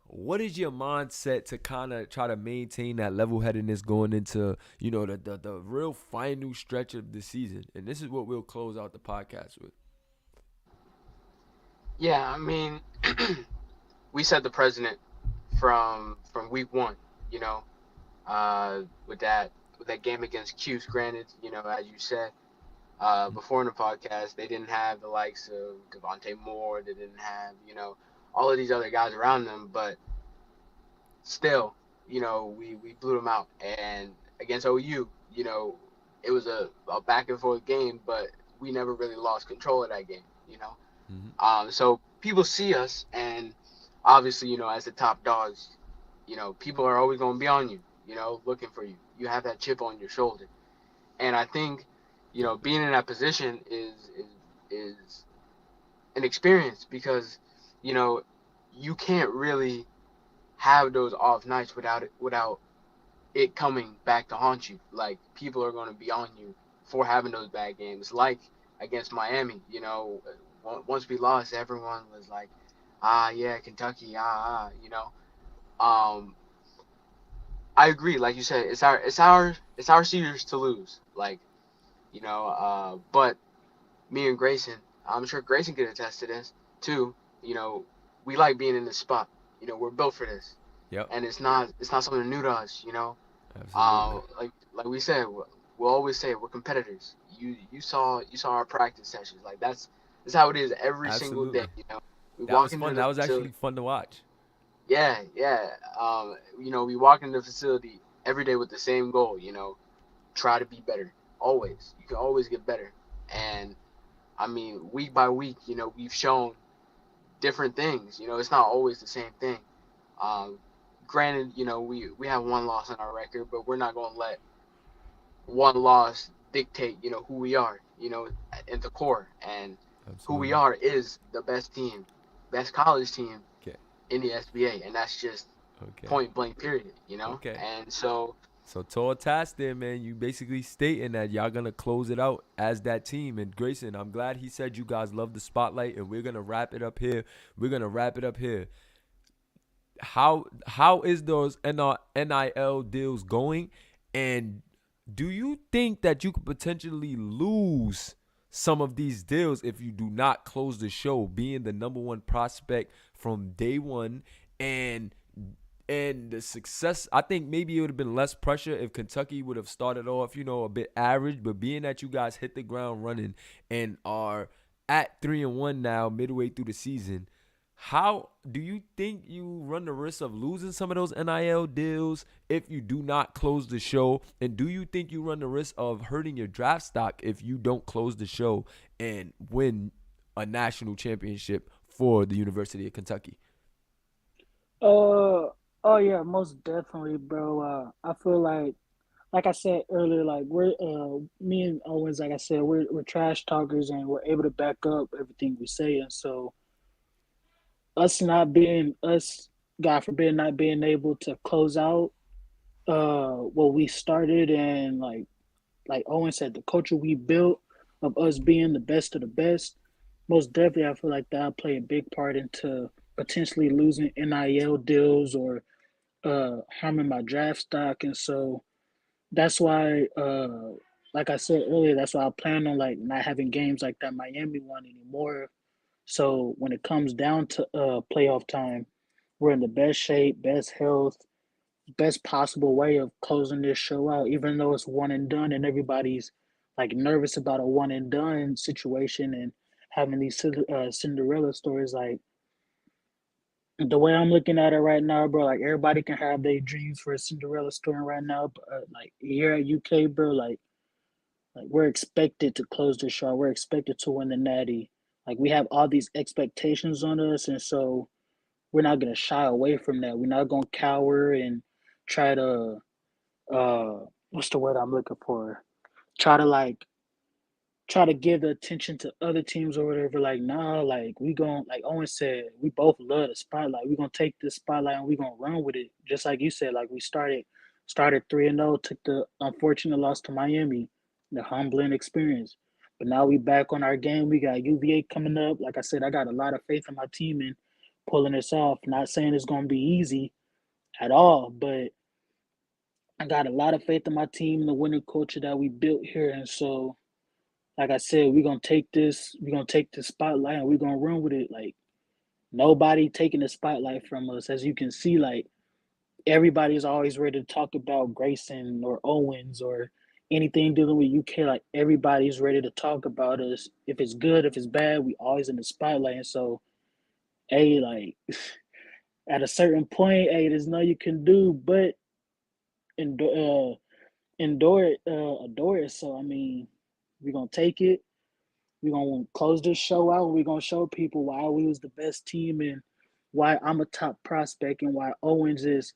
what is your mindset to kind of try to maintain that level-headedness going into, the real final stretch of the season? And this is what we'll close out the podcast with. Yeah, I mean, we set the precedent from week 1. You know, with that game against Cuse. Granted, as you said before in the podcast, they didn't have the likes of Devontae Moore. They didn't have all of these other guys around them, but still, we blew them out. And against OU, it was a back and forth game, but we never really lost control of that game. So people see us, and obviously, as the top dogs, people are always going to be on you, looking for you. You have that chip on your shoulder, and I think, being in that position is an experience, because, you can't really have those off nights without it coming back to haunt you. Like, people are going to be on you for having those bad games. Like against Miami, once we lost, everyone was like, yeah, Kentucky, I agree. Like you said, it's our series to lose. Like, but me and Grayson, I'm sure Grayson could attest to this too. We like being in this spot. We're built for this. Yep. And it's not something new to us. Absolutely. Like we said, we'll always say we're competitors. You saw our practice sessions. Like, that's how it is every single day. Absolutely. We That walk was into fun. the That was facility. actually fun to watch. Yeah. We walk into the facility every day with the same goal. Try to be better. Always. You can always get better. And I mean, week by week, we've shown different things. It's not always the same thing. Granted, we have one loss on our record, but we're not going to let one loss dictate, who we are, at the core. And who we Absolutely. are is the best college team Okay. in the SBA, and that's just Okay. point blank period. Okay. And so So tall task there, man. You basically stating that y'all gonna close it out as that team. And Grayson, I'm glad he said you guys love the spotlight, and we're gonna wrap it up here. We're gonna wrap it up here. How is those NIL deals going, and do you think that you could potentially lose some of these deals if you do not close the show, being the number one prospect from day one, and the success? I think maybe it would have been less pressure if Kentucky would have started off, a bit average, but being that you guys hit the ground running and are at 3-1 now midway through the season, how do you think you run the risk of losing some of those NIL deals if you do not close the show? And do you think you run the risk of hurting your draft stock if you don't close the show and win a national championship for the University of Kentucky? Oh yeah, most definitely, bro. I feel like I said earlier, like we're me and Owens, like I said, we're trash talkers and we're able to back up everything we say, and so us, God forbid, not being able to close out what we started, and like Owen said, the culture we built of us being the best of the best, most definitely I feel like that'll play a big part into potentially losing NIL deals or harming my draft stock. And so that's why like I said earlier, that's why I plan on like not having games like that Miami one anymore. So when it comes down to playoff time, we're in the best shape, best health, best possible way of closing this show out, even though it's one and done and everybody's like nervous about a one and done situation and having these Cinderella stories. Like the way I'm looking at it right now, bro, like everybody can have their dreams for a Cinderella story right now, but like here at UK, bro, like we're expected to close the show. We're expected to win the Natty. Like we have all these expectations on us, and so we're not gonna shy away from that. We're not gonna cower and try to what's the word I'm looking for? Try to like try to give the attention to other teams or whatever. Like, nah, like we gon' like Owen said, we both love the spotlight. We're gonna take this spotlight and we're gonna run with it. Just like you said, like we started 3-0, took the unfortunate loss to Miami, the humbling experience. But now we back on our game. We got UVA coming up. Like I said, I got a lot of faith in my team and pulling this off. Not saying it's gonna be easy at all, but I got a lot of faith in my team and the winning culture that we built here. And so like I said, we're gonna take this spotlight and we're gonna run with it. Like nobody taking the spotlight from us. As you can see, like everybody's always ready to talk about Grayson or Owens or anything dealing with UK. Like everybody's ready to talk about us. If it's good, if it's bad, we always in the spotlight. And so, hey, like at a certain point, hey, there's nothing you can do but endure, endure it, adore it. So I mean, we're gonna take it. We're gonna close this show out. We're gonna show people why we was the best team and why I'm a top prospect and why Owens is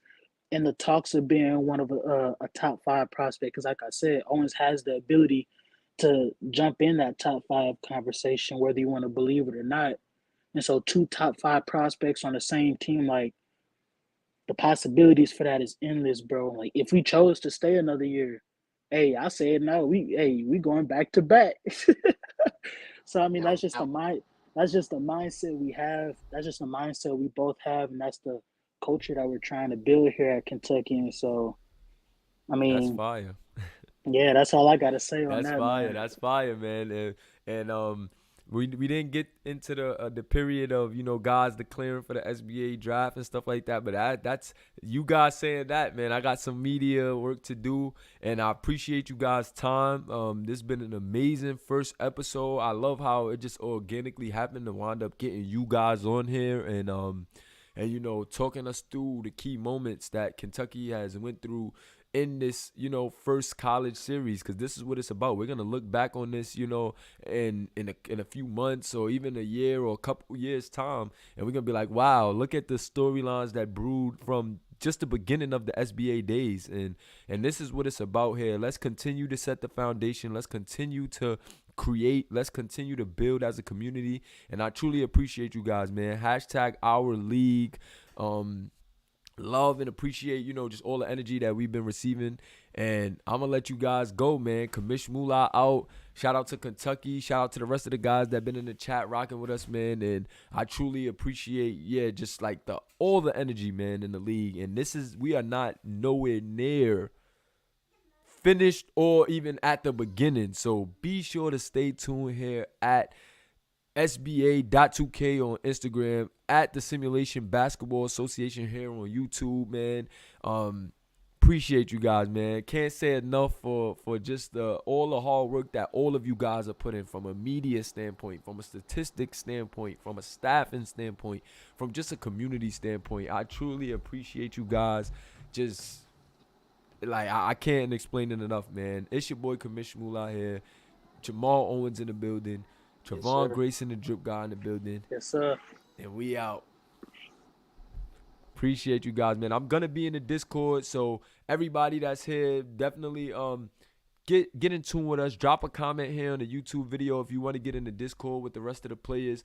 in the talks of being one of a top five prospect. Because like I said, Owens has the ability to jump in that top five conversation, whether you want to believe it or not. And so, two top five prospects on the same team, like the possibilities for that is endless, bro. Like if we chose to stay another year, hey, I said no. We going back to back. So I mean, No doubt. that's just the mindset we have. That's just the mindset we both have, and that's the culture that we're trying to build here at Kentucky. And so, I That's mean, fire. yeah, that's all I gotta say on That's that, fire. man. That's fire, man. We didn't get into the period of guys declaring for the SBA draft and stuff like that. But that's you guys saying that, man. I got some media work to do, and I appreciate you guys' time. This has been an amazing first episode. I love how it just organically happened to wind up getting you guys on here and talking us through the key moments that Kentucky has went through in this first college series, because this is what it's about. We're gonna look back on this in a few months or even a year or a couple years time, and we're gonna be like, wow, look at the storylines that brewed from just the beginning of the SBA days. And this is what it's about here. Let's continue to set the foundation. Let's continue to create. Let's continue to build as a community. And I truly appreciate you guys, man. Hashtag our league. love and appreciate, just all the energy that we've been receiving. And I'm going to let you guys go, man. Kamish Moolah out. Shout out to Kentucky. Shout out to the rest of the guys that been in the chat rocking with us, man. And I truly appreciate, just like all the energy, man, in the league. And we are not nowhere near finished or even at the beginning. So be sure to stay tuned here at SBA.2K on Instagram, at the Simulation Basketball Association here on YouTube, man. Appreciate you guys, man. Can't say enough for just all the hard work that all of you guys are putting from a media standpoint, from a statistics standpoint, from a staffing standpoint, from just a community standpoint. I truly appreciate you guys. Just like I can't explain it enough, man. It's your boy Kamish Moolah here. Jamal Owens in the building. Trevon Grayson, the drip guy, in the building. Yes, sir. And we out. Appreciate you guys, man. I'm going to be in the Discord, so everybody that's here, definitely get in tune with us. Drop a comment here on the YouTube video if you want to get in the Discord with the rest of the players.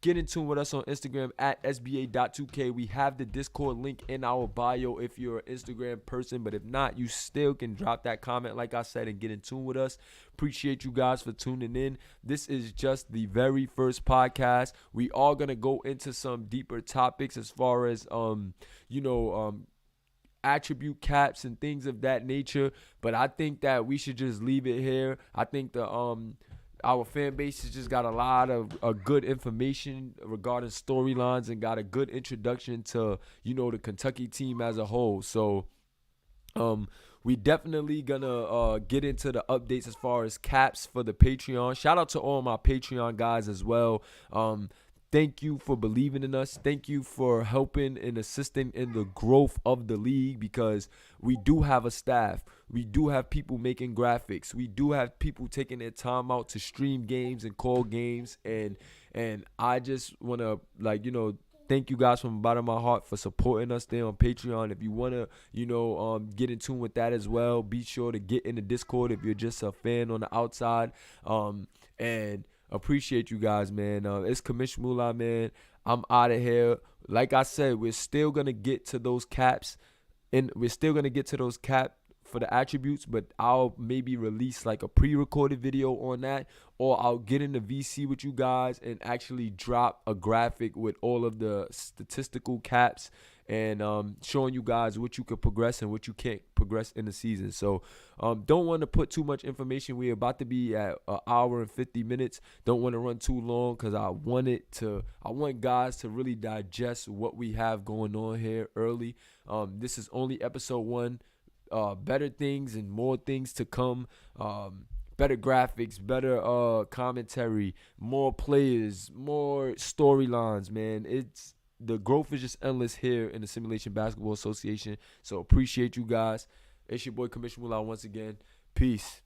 Get in tune with us on Instagram at SBA.2K. We have the Discord link in our bio if you're an Instagram person. But if not, you still can drop that comment, like I said, and get in tune with us. Appreciate you guys for tuning in. This is just the very first podcast. We are going to go into some deeper topics as far as, attribute caps and things of that nature. But I think that we should just leave it here. I think our fan base has just got a lot of good information regarding storylines and got a good introduction to, the Kentucky team as a whole. So we definitely gonna get into the updates as far as caps for the Patreon. Shout out to all my Patreon guys as well. Thank you for believing in us. Thank you for helping and assisting in the growth of the league, because we do have a staff. We do have people making graphics. We do have people taking their time out to stream games and call games. And I just want to, thank you guys from the bottom of my heart for supporting us there on Patreon. If you want to, get in tune with that as well, be sure to get in the Discord if you're just a fan on the outside. And appreciate you guys, man. It's Kamish Moolah, man. I'm out of here. Like I said, we're still going to get to those caps. And we're still going to get to those cap for the attributes, but I'll maybe release like a pre-recorded video on that, or I'll get in the VC with you guys and actually drop a graphic with all of the statistical caps and showing you guys what you could progress and what you can't progress in the season. So don't want to put too much information. We're about to be at an hour and 50 minutes. Don't want to run too long, because I want guys to really digest what we have going on here early. This is only episode 1. Better things and more things to come. Better graphics, better commentary, more players, more storylines, man. The growth is just endless here in the Simulation Basketball Association. So appreciate you guys. It's your boy Commissioner Mullah once again. Peace.